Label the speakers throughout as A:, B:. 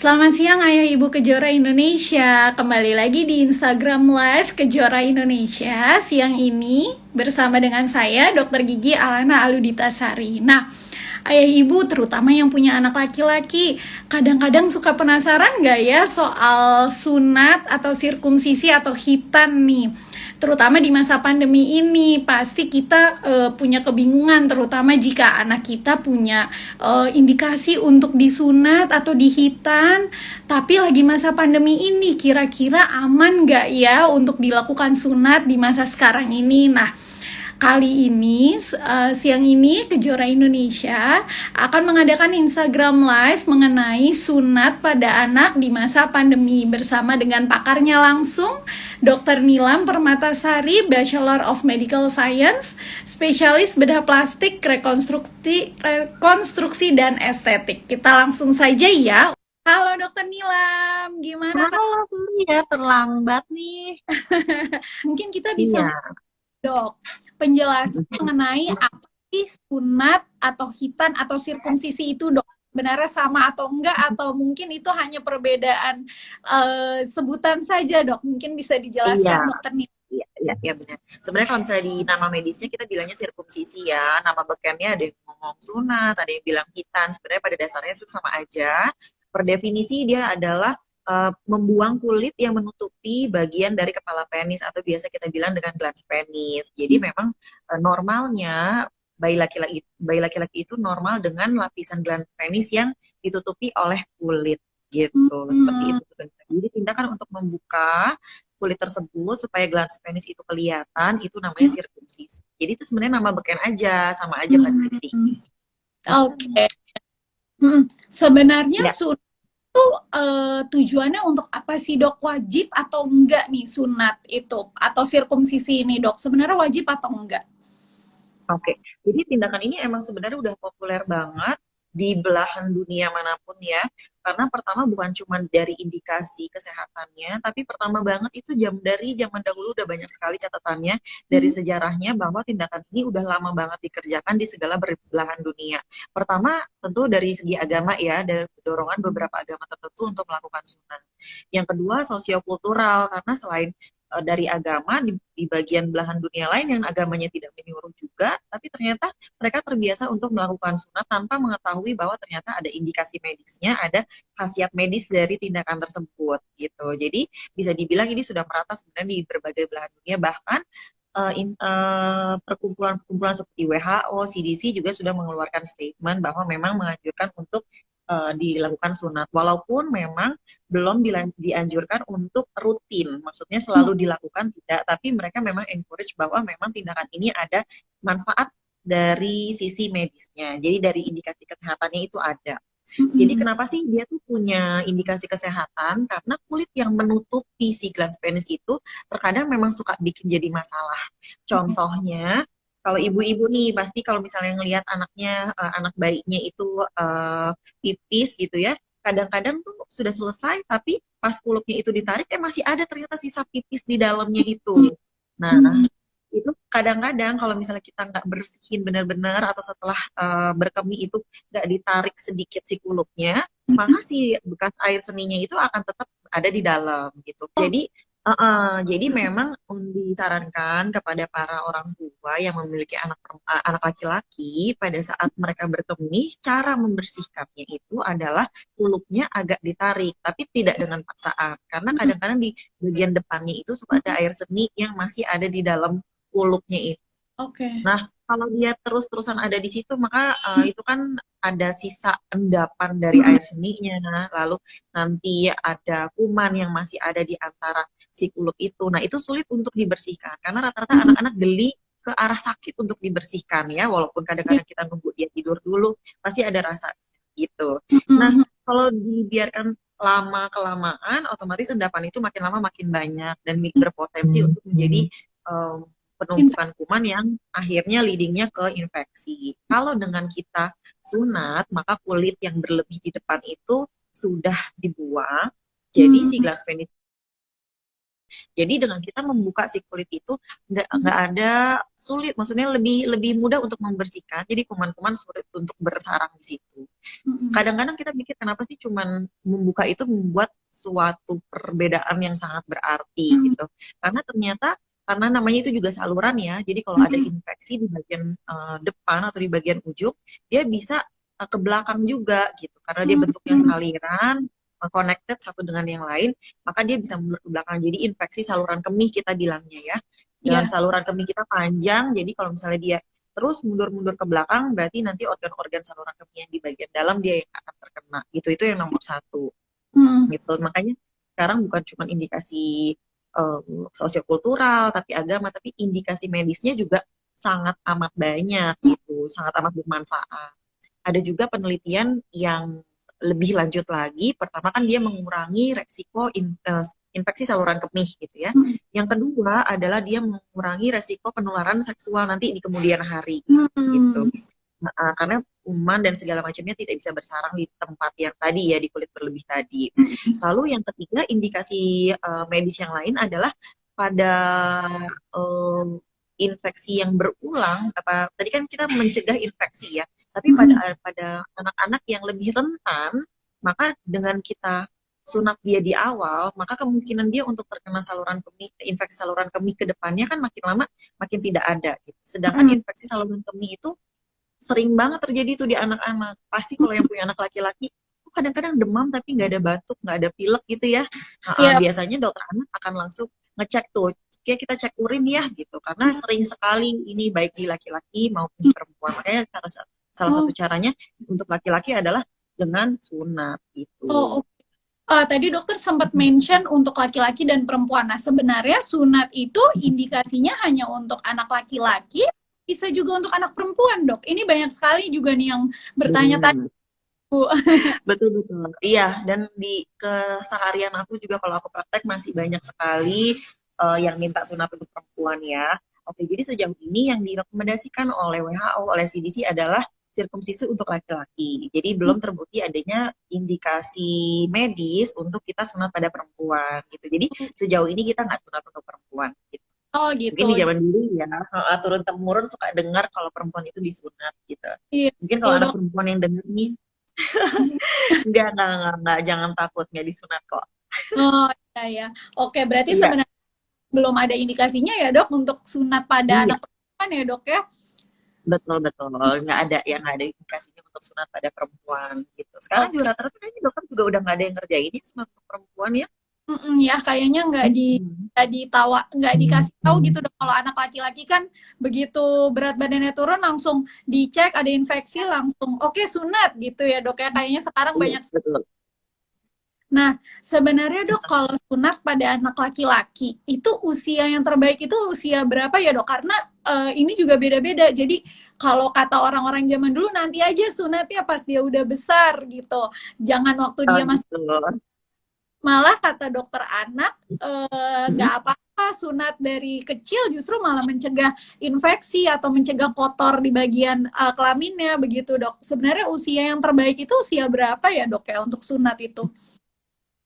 A: Selamat siang Ayah Ibu Kejora Indonesia. Kembali lagi di Instagram Live Kejora Indonesia siang ini bersama dengan saya Dr. Gigi Alana Aludita Sari. Nah, Ayah Ibu terutama yang punya anak laki-laki kadang-kadang suka penasaran nggak ya soal sunat atau sirkumsisi atau khitan nih, terutama di masa pandemi ini pasti kita punya kebingungan, terutama jika anak kita punya indikasi untuk disunat atau dihitan, tapi lagi masa pandemi ini kira-kira aman nggak ya untuk dilakukan sunat di masa sekarang ini. Nah, kali ini siang ini Kejora Indonesia akan mengadakan Instagram Live mengenai sunat pada anak di masa pandemi bersama dengan pakarnya langsung, Dr. Nilam Permatasari, Bachelor of Medical Science, spesialis bedah plastik, rekonstruksi dan estetik. Kita langsung saja ya. Halo Dr. Nilam, gimana Kak?
B: Halo, ya terlambat nih.
A: Mungkin kita bisa
B: Iya.
A: Dok, penjelasan mengenai apa sih sunat atau khitan atau sirkumsisi itu, Dok? Sebenarnya sama atau enggak, atau mungkin itu hanya perbedaan sebutan saja, Dok? Mungkin bisa
B: Iya,
A: dijelaskan, Dokter nih.
B: iya benar. Sebenarnya kalau misalnya di nama medisnya kita bilangnya sirkumsisi ya. Nama bekennya ada yang ngomong sunat, ada yang bilang hitan. Sebenarnya pada dasarnya itu sama aja. Per definisi dia adalah membuang kulit yang menutupi bagian dari kepala penis atau biasa kita bilang dengan glans penis. Jadi memang normalnya bayi laki-laki itu normal dengan lapisan glans penis yang ditutupi oleh kulit gitu. Seperti
A: Hmm,
B: itu. Jadi tindakan untuk membuka kulit tersebut supaya glans penis itu kelihatan itu namanya
A: hmm,
B: sirkumsisi. Jadi itu sebenarnya nama beken aja, sama aja Mbak Siti.
A: hmm. Oke. Sebenarnya
B: Ya,
A: sunat itu tujuannya untuk apa sih, Dok? Wajib atau enggak nih sunat itu atau sirkumsisi ini, Dok? Sebenarnya wajib atau enggak?
B: oke. Jadi tindakan ini emang sebenarnya udah populer banget di belahan dunia manapun ya. Karena pertama bukan cuma dari indikasi kesehatannya, tapi pertama banget itu dari zaman dahulu udah banyak sekali catatannya dari
A: Hmm,
B: sejarahnya bahwa tindakan ini udah lama banget dikerjakan di segala belahan dunia. Pertama tentu dari segi agama ya, dari dorongan beberapa agama tertentu untuk melakukan sunat. Yang kedua sosiokultural, karena selain dari agama di bagian belahan dunia lain yang agamanya tidak menyuruh juga, tapi ternyata mereka terbiasa untuk melakukan sunat tanpa mengetahui bahwa ternyata ada indikasi medisnya, ada khasiat medis dari tindakan tersebut gitu. Jadi bisa dibilang ini sudah merata sebenarnya di berbagai belahan dunia, bahkan perkumpulan-perkumpulan seperti WHO, CDC juga sudah mengeluarkan statement bahwa memang menganjurkan untuk dilakukan sunat. Walaupun memang belum dianjurkan untuk rutin, maksudnya
A: hmm,
B: selalu dilakukan tidak, tapi mereka memang encourage bahwa memang tindakan ini ada manfaat dari sisi medisnya. Jadi dari indikasi kesehatannya itu ada. Jadi
A: hmm.
B: kenapa sih dia tuh punya indikasi kesehatan? Karena kulit yang menutupi si glans penis itu terkadang memang suka bikin jadi masalah. Contohnya, kalau ibu-ibu nih pasti kalau misalnya ngelihat anaknya, anak bayinya itu pipis gitu ya, kadang-kadang tuh sudah selesai, tapi pas kulupnya itu ditarik, masih ada ternyata sisa pipis di dalamnya itu. Nah,
A: Hmm,
B: itu kadang-kadang kalau misalnya kita nggak bersihin benar-benar atau setelah berkemih itu nggak ditarik sedikit si kulupnya, maka si bekas air seninya itu akan tetap ada di dalam gitu. Jadi memang disarankan kepada para orang tua yang memiliki anak laki-laki pada saat mereka berkemih, cara membersihkannya itu adalah kulupnya agak ditarik, tapi tidak dengan paksaan. Karena kadang-kadang di bagian depannya itu suka ada air seni yang masih ada di dalam kulupnya itu.
A: oke.
B: Nah, kalau dia terus-terusan ada di situ, maka itu kan ada sisa endapan dari
A: Hmm,
B: air seninya, lalu nanti ada kuman yang masih ada di antara si kulup itu. Nah, itu sulit untuk dibersihkan karena rata-rata
A: hmm,
B: anak-anak geli ke arah sakit untuk dibersihkan ya, walaupun
A: ya,
B: kadang-kadang kita nunggu dia tidur dulu, pasti ada rasa gitu. Nah,
A: hmm,
B: kalau dibiarkan lama kelamaan, otomatis endapan itu makin lama makin banyak dan berpotensi untuk menjadi
A: hmm.
B: penumpukan kuman yang akhirnya leadingnya ke infeksi. Kalau dengan kita sunat, maka kulit yang berlebih di depan itu sudah dibuang. Jadi si
A: Hmm,
B: gelas penis. Jadi dengan kita membuka si kulit itu nggak ada sulit, maksudnya lebih lebih mudah untuk membersihkan. Jadi kuman-kuman sulit untuk bersarang di situ.
A: Mm-mm.
B: Kadang-kadang kita mikir kenapa sih cuman membuka itu membuat suatu perbedaan yang sangat berarti
A: Mm-mm.
B: gitu. Karena ternyata karena namanya itu juga saluran ya. Jadi kalau ada
A: Mm-mm.
B: infeksi di bagian depan atau di bagian ujung, dia bisa ke belakang juga gitu. Karena dia bentuknya
A: Mm-mm.
B: aliran connected satu dengan yang lain, maka dia bisa mundur ke belakang. Jadi infeksi saluran kemih kita bilangnya ya. Dan
A: Iya.
B: saluran kemih kita panjang, jadi kalau misalnya dia terus mundur-mundur ke belakang, berarti nanti organ-organ saluran kemih yang di bagian dalam dia yang akan terkena. Itu yang nomor satu.
A: Mm.
B: Gitu. Makanya sekarang bukan cuma indikasi sosiokultural, tapi agama, tapi indikasi medisnya juga sangat amat banyak gitu, sangat amat bermanfaat. Ada juga penelitian yang lebih lanjut lagi. Pertama kan dia mengurangi resiko infeksi saluran kemih gitu ya.
A: Mm.
B: Yang kedua adalah dia mengurangi resiko penularan seksual nanti di kemudian hari gitu.
A: Mm.
B: Nah, karena kuman dan segala macamnya tidak bisa bersarang di tempat yang tadi ya, di kulit berlebih tadi.
A: Mm.
B: Lalu yang ketiga indikasi medis yang lain adalah pada infeksi yang berulang. Tadi kan kita mencegah infeksi ya, tapi pada
A: Mm.
B: pada anak-anak yang lebih rentan, maka dengan kita sunat dia di awal, maka kemungkinan dia untuk terkena saluran kemih, infeksi saluran kemih ke depannya kan makin lama makin tidak ada. Gitu. Sedangkan
A: Mm.
B: infeksi saluran kemih itu sering banget terjadi tuh di anak-anak. Pasti kalau yang punya anak laki-laki, kadang-kadang demam tapi nggak ada batuk, nggak ada pilek gitu ya.
A: Iya.
B: Biasanya dokter anak akan langsung ngecek tuh, kayak kita cek urin ya gitu. Karena sering sekali ini baik di laki-laki maupun di perempuan. Makanya salah satu
A: Oh,
B: caranya untuk laki-laki adalah dengan sunat
A: oh,
B: gitu.
A: oke. Tadi dokter sempat mention untuk laki-laki dan perempuan. Nah, sebenarnya sunat itu indikasinya hanya untuk anak laki-laki, bisa juga untuk anak perempuan, dok. Ini banyak sekali juga nih yang bertanya-tanya,
B: Benar.
A: Bu.
B: Betul betul. Iya, dan di keseharian aku juga kalau aku praktek masih banyak sekali yang minta sunat untuk perempuan ya. Oke, jadi sejauh ini yang direkomendasikan oleh WHO, oleh CDC adalah sirkumsisi untuk laki-laki. Jadi belum terbukti adanya indikasi medis untuk kita sunat pada perempuan gitu. Jadi sejauh ini kita nggak sunat untuk perempuan. Gitu.
A: Oh,
B: Mungkin
A: gitu.
B: di zaman dulu ya, turun temurun suka dengar kalau perempuan itu disunat gitu.
A: Iya,
B: Mungkin kalau
A: betul,
B: anak
A: dok.
B: perempuan yang denger nih, enggak, jangan takut, nggak disunat kok.
A: Oh, iya, ya. Oke, berarti
B: Iya,
A: sebenarnya belum ada indikasinya ya, dok, untuk sunat pada
B: iya,
A: anak perempuan ya, dok ya?
B: betul betul. Nggak ada indikasinya untuk sunat pada perempuan gitu. Sekarang juga
A: Oke.
B: rata-rata kayaknya dokter juga udah nggak ada yang ngerjain ini sunat untuk perempuan ya.
A: Mm-mm, ya, kayaknya
B: Hmm.
A: nggak dikasih tahu gitu dok. Kalau anak laki-laki kan begitu berat badannya turun langsung dicek ada infeksi langsung oke sunat gitu ya dok ya. Kayaknya sekarang
B: Iya,
A: banyak.
B: betul.
A: Nah, sebenarnya dok kalau sunat pada anak laki-laki itu usia yang terbaik itu usia berapa ya dok? Karena ini juga beda-beda. Jadi kalau kata orang-orang zaman dulu nanti aja sunatnya pas dia udah besar gitu. Jangan waktu
B: Oh
A: dia masih.
B: gitu.
A: Malah kata dokter anak nggak
B: Mm-mm.
A: apa-apa sunat dari kecil justru malah mencegah infeksi atau mencegah kotor di bagian kelaminnya begitu dok. Sebenarnya usia yang terbaik itu usia berapa ya dok ya untuk sunat itu?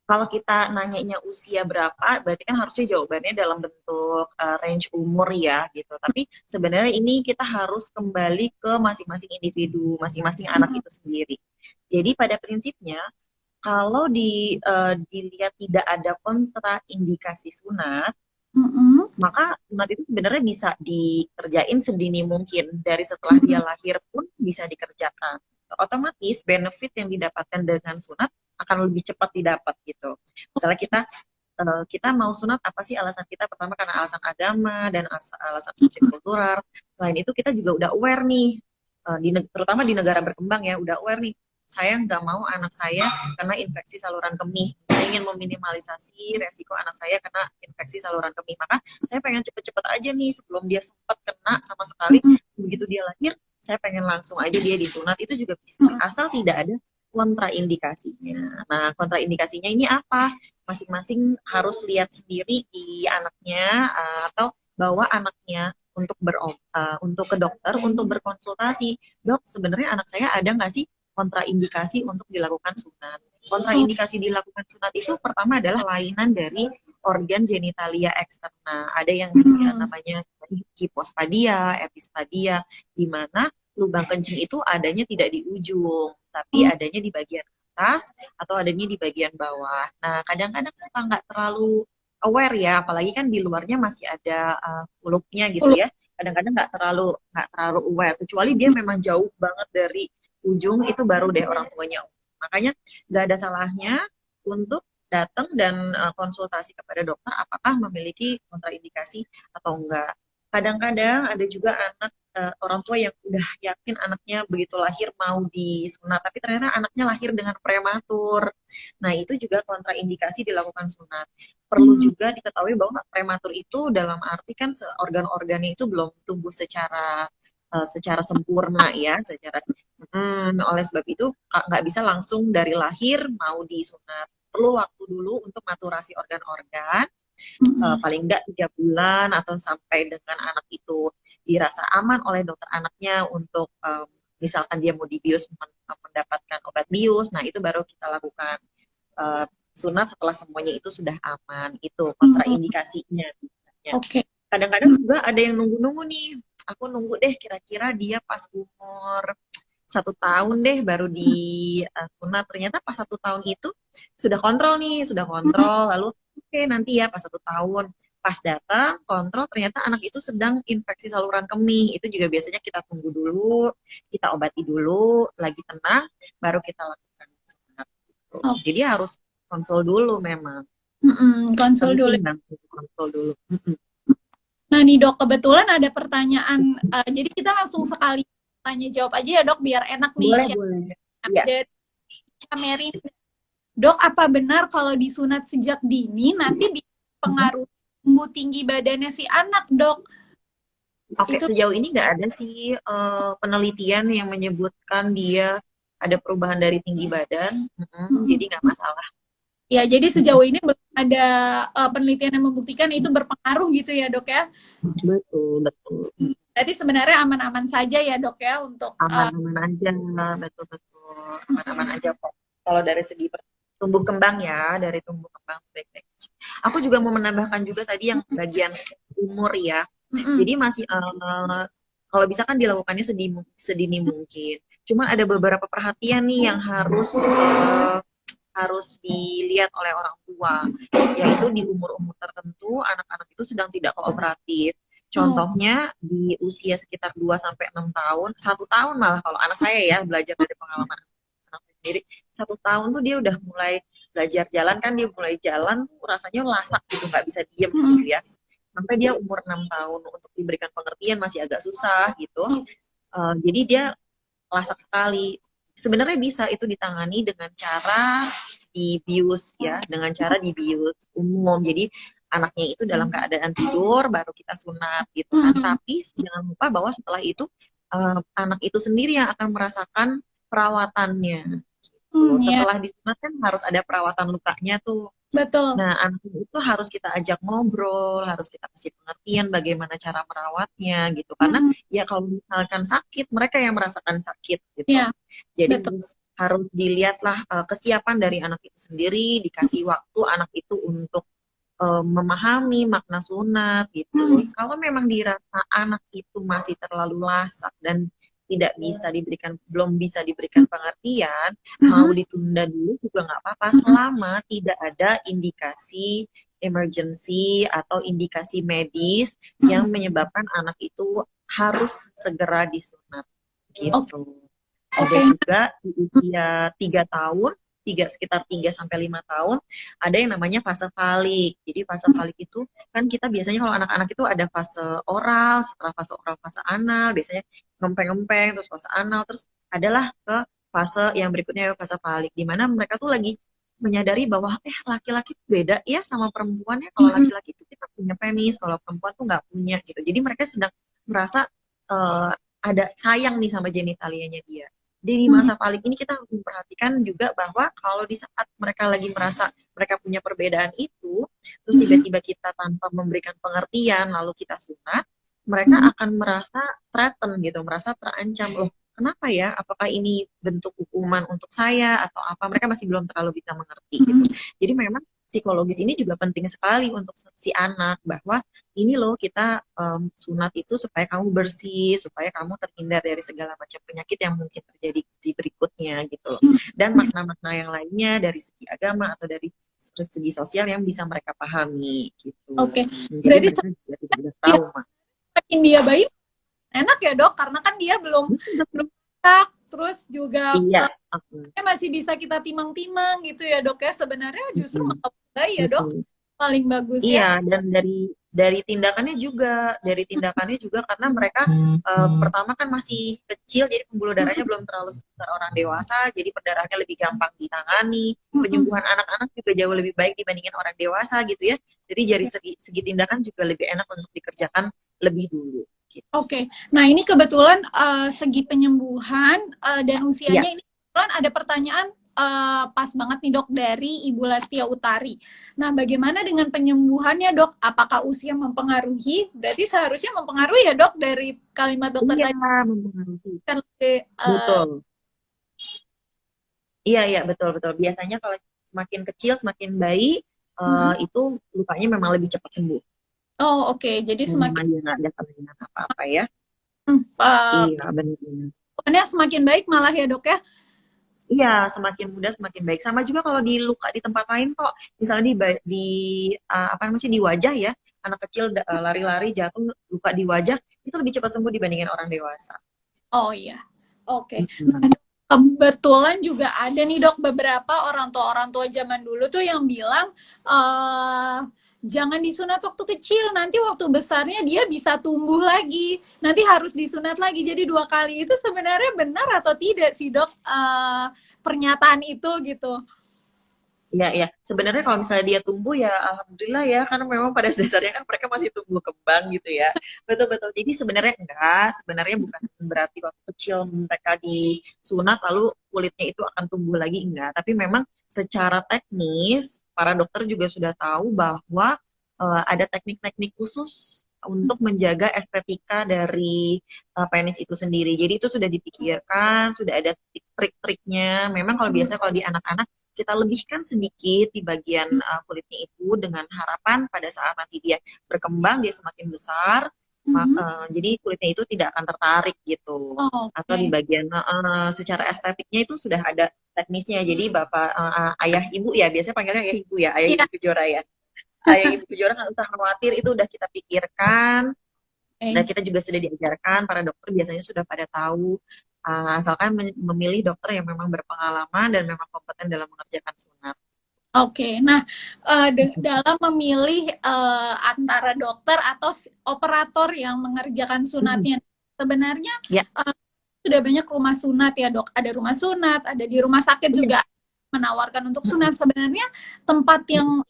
B: Kalau kita nanyanya usia berapa, berarti kan harusnya jawabannya dalam bentuk range umur ya gitu. Tapi sebenarnya ini kita harus kembali ke masing-masing individu, masing-masing anak
A: Mm-mm.
B: itu sendiri. Jadi pada prinsipnya kalau dilihat tidak ada kontraindikasi sunat,
A: Mm-mm.
B: maka sunat itu sebenarnya bisa dikerjain sedini mungkin. Dari setelah dia lahir pun bisa dikerjakan. Otomatis benefit yang didapatkan dengan sunat akan lebih cepat didapat gitu. Misalnya kita mau sunat apa sih alasan kita? Pertama karena alasan agama dan alasan sosiokultural. Selain itu kita juga udah aware nih, terutama di negara berkembang ya, udah aware nih. Saya nggak mau anak saya kena infeksi saluran kemih. Saya ingin meminimalisasi resiko anak saya kena infeksi saluran kemih. Maka saya pengen cepet-cepet aja nih sebelum dia sempat kena sama sekali.
A: Mm-mm.
B: Begitu dia lahir, saya pengen langsung aja dia disunat. Itu juga bisa.
A: Mm-mm.
B: Asal tidak ada kontraindikasinya. Nah, kontraindikasinya ini apa? Masing-masing harus lihat sendiri di anaknya atau bawa anaknya untuk ke dokter untuk berkonsultasi. Dok, sebenarnya anak saya ada nggak sih kontraindikasi untuk dilakukan sunat? Kontraindikasi dilakukan sunat itu pertama adalah kelainan dari organ genitalia eksterna. Ada yang
A: Mm-mm.
B: namanya hipospadia, epispadia, di mana lubang kencing itu adanya tidak di ujung, tapi adanya di bagian atas atau adanya di bagian bawah. Nah, kadang-kadang suka nggak terlalu aware ya, apalagi kan di luarnya masih ada kulupnya gitu ya. Kadang-kadang nggak terlalu aware, kecuali dia memang jauh banget dari ujung, itu baru deh orang tuanya. Makanya nggak ada salahnya untuk datang dan konsultasi kepada dokter apakah memiliki kontraindikasi atau enggak. Kadang-kadang ada juga orang tua yang udah yakin anaknya begitu lahir mau disunat, tapi ternyata anaknya lahir dengan prematur. Nah, itu juga kontraindikasi dilakukan sunat. Perlu juga diketahui bahwa prematur itu dalam arti kan organ-organnya itu belum tumbuh secara sempurna ya, oleh sebab itu nggak bisa langsung dari lahir mau disunat. Perlu waktu dulu untuk maturasi organ-organ, paling enggak 3 bulan atau sampai dengan anak itu dirasa aman oleh dokter anaknya untuk misalkan dia mau dibius mendapatkan obat bius, nah itu baru kita lakukan sunat setelah semuanya itu sudah aman. Itu kontraindikasinya.
A: Oke.
B: Kadang-kadang juga ada yang nunggu-nunggu nih, aku nunggu deh kira-kira dia pas umur 1 tahun deh baru di sunat. Ternyata pas 1 tahun itu sudah kontrol nih, lalu oke, nanti ya pas 1 tahun, pas datang kontrol ternyata anak itu sedang infeksi saluran kemih. Itu juga biasanya kita tunggu dulu, kita obati dulu, lagi tenang baru kita lakukan sunat gitu. Jadi harus konsul dulu memang.
A: Konsul dulu.
B: Penting banget konsul dulu.
A: Nah nih dok, kebetulan ada pertanyaan, jadi kita langsung sekali tanya jawab aja ya dok, biar enak nih.
B: Boleh. Ya.
A: Dari Mary, dok, apa benar kalau disunat sejak dini nanti bisa pengaruh tumbuh tinggi badannya si anak dok?
B: Oke, sejauh ini nggak ada sih penelitian yang menyebutkan dia ada perubahan dari tinggi badan, jadi nggak masalah.
A: Ya, jadi sejauh ini belum ada penelitian yang membuktikan itu berpengaruh gitu ya dok ya?
B: Betul.
A: Berarti sebenarnya aman-aman saja ya dok ya untuk
B: aman-aman aja, betul. Aman-aman aja kok. Kalau dari segi tumbuh kembang ya, dari tumbuh kembang baik-baik. Aku juga mau menambahkan juga tadi yang bagian umur ya. Jadi masih kalau bisa kan dilakukannya sedini mungkin. Cuma ada beberapa perhatian nih yang harus dilihat oleh orang tua, yaitu di umur-umur tertentu anak-anak itu sedang tidak kooperatif. Contohnya di usia sekitar 2-6 tahun, 1 tahun malah kalau anak saya ya, belajar dari pengalaman anak sendiri, 1 tahun tuh dia udah mulai belajar jalan, kan dia mulai jalan tuh rasanya lasak gitu, nggak bisa diem gitu ya. Sampai dia umur 6 tahun untuk diberikan pengertian masih agak susah gitu. Jadi dia lasak sekali. Sebenarnya bisa itu ditangani dengan cara dibius ya, dengan cara dibius umum. Jadi anaknya itu dalam keadaan tidur baru kita sunat gitu kan. Tapi jangan lupa bahwa setelah itu anak itu sendiri yang akan merasakan perawatannya. Gitu. Setelah disunat kan harus ada perawatan lukanya tuh.
A: Betul.
B: Nah, anak itu harus kita ajak ngobrol, harus kita kasih pengertian bagaimana cara merawatnya gitu. Karena ya kalau misalkan sakit, mereka yang merasakan sakit gitu. Jadi harus dilihatlah kesiapan dari anak itu sendiri, dikasih waktu anak itu untuk memahami makna sunat gitu. Kalau memang dirasa anak itu masih terlalu lasak dan belum bisa diberikan pengertian, mau ditunda dulu juga nggak apa-apa selama tidak ada indikasi emergency atau indikasi medis yang menyebabkan anak itu harus segera disunat gitu. Ada juga di usia 3 tahun, sekitar 3-5 tahun, ada yang namanya fase falik. Jadi fase falik itu kan kita biasanya kalau anak-anak itu ada fase oral, setelah fase oral fase anal, biasanya ngempeng-ngempeng, terus fase anal, terus adalah ke fase yang berikutnya fase falik, di mana mereka tuh lagi menyadari bahwa laki-laki beda ya sama perempuan ya. Kalau laki-laki itu kita punya penis, kalau perempuan tuh nggak punya gitu. Jadi mereka sedang merasa ada sayang nih sama genitalianya dia. Di masa falik ini kita harus memperhatikan juga bahwa kalau di saat mereka lagi merasa mereka punya perbedaan itu, terus tiba-tiba kita tanpa memberikan pengertian lalu kita sunat, mereka akan merasa threaten gitu, merasa terancam, loh kenapa ya, apakah ini bentuk hukuman untuk saya atau apa, mereka masih belum terlalu bisa mengerti gitu. Jadi memang psikologis ini juga penting sekali untuk si anak, bahwa ini loh kita sunat itu supaya kamu bersih, supaya kamu terhindar dari segala macam penyakit yang mungkin terjadi di berikutnya gitu loh. Dan makna-makna yang lainnya dari segi agama atau dari segi sosial yang bisa mereka pahami gitu.
A: Oke,
B: Jadi
A: berarti
B: mereka juga tidak ada trauma.
A: semakin dia bayi enak ya dok, karena kan dia belum belum masak, terus juga
B: Iya.
A: masih bisa kita timang-timang gitu ya dok ya. Sebenarnya justru
B: Mm-mm.
A: malah bayi ya dok
B: Mm-mm.
A: paling bagus ya.
B: Iya, dan dari tindakannya juga karena mereka pertama kan masih kecil, jadi pembuluh darahnya belum terlalu sebesar orang dewasa, jadi pendarahannya lebih gampang ditangani. Penyembuhan anak-anak juga jauh lebih baik dibandingin orang dewasa gitu ya. Jadi dari segi tindakan juga lebih enak untuk dikerjakan lebih dulu. Gitu.
A: Oke, nah ini kebetulan segi penyembuhan dan
B: Iya.
A: usianya ini kebetulan ada pertanyaan pas banget nih dok dari Ibu Lastia Utari. Nah, bagaimana dengan penyembuhannya dok? Apakah usia mempengaruhi? Berarti seharusnya mempengaruhi ya dok dari kalimat dokter
B: Iya,
A: tadi
B: mempengaruhi.
A: kan lebih,
B: Betul. Iya, iya, betul, betul. Biasanya kalau semakin kecil, semakin bayi, itu lukanya memang lebih cepat sembuh.
A: oh oke, jadi
B: Memang
A: semakin
B: dia nggak ada kelainan apa-apa ya.
A: uh,
B: Iya, benar-benar.
A: semakin baik malah ya dok ya.
B: Iya, semakin muda semakin baik. Sama juga kalau di luka di tempat lain kok. Misalnya apa namanya sih, di wajah ya, anak kecil lari-lari jatuh luka di wajah itu lebih cepat sembuh dibandingin orang dewasa.
A: Oh iya, oke. Nah,
B: Mm-mm.
A: kebetulan juga ada nih dok beberapa orang tua zaman dulu tuh yang bilang jangan disunat waktu kecil, nanti waktu besarnya dia bisa tumbuh lagi, nanti harus disunat lagi jadi 2 kali. Itu sebenarnya benar atau tidak sih dok pernyataan itu gitu?
B: Iya, iya. Sebenarnya kalau misalnya dia tumbuh ya alhamdulillah ya, karena memang pada dasarnya kan mereka masih tumbuh kembang gitu ya. Betul-betul. Jadi sebenarnya enggak, sebenarnya bukan berarti waktu kecil mereka disunat lalu kulitnya itu akan tumbuh lagi, enggak. Tapi memang secara teknis para dokter juga sudah tahu bahwa ada teknik-teknik khusus untuk menjaga estetika dari penis itu sendiri. Jadi itu sudah dipikirkan, sudah ada trik-triknya. Memang kalau biasa kalau di anak-anak kita lebihkan sedikit di bagian kulitnya itu dengan harapan pada saat nanti dia berkembang, dia semakin besar, jadi kulitnya itu tidak akan tertarik gitu.
A: Oh,
B: Atau di
A: oke.
B: bagian secara estetiknya itu sudah ada teknisnya. Jadi bapak, ayah ibu ya, biasanya panggilnya ayah ibu ya, ayah
A: Iya.
B: ibu kejora ya. Ayah ibu kejora nggak usah khawatir, itu udah kita pikirkan. Dan kita juga sudah diajarkan, para dokter biasanya sudah pada tahu, asalkan memilih dokter yang memang berpengalaman dan memang kompeten dalam mengerjakan sunat.
A: Oke, nah dalam memilih antara dokter atau operator yang mengerjakan
B: Mhm.
A: sunatnya, sebenarnya
B: Ya,
A: eh, sudah banyak rumah sunat ya dok. Ada rumah sunat, ada di rumah sakit
B: iya.
A: juga menawarkan untuk
B: Mhm.
A: sunat. Sebenarnya tempat
B: Mhm.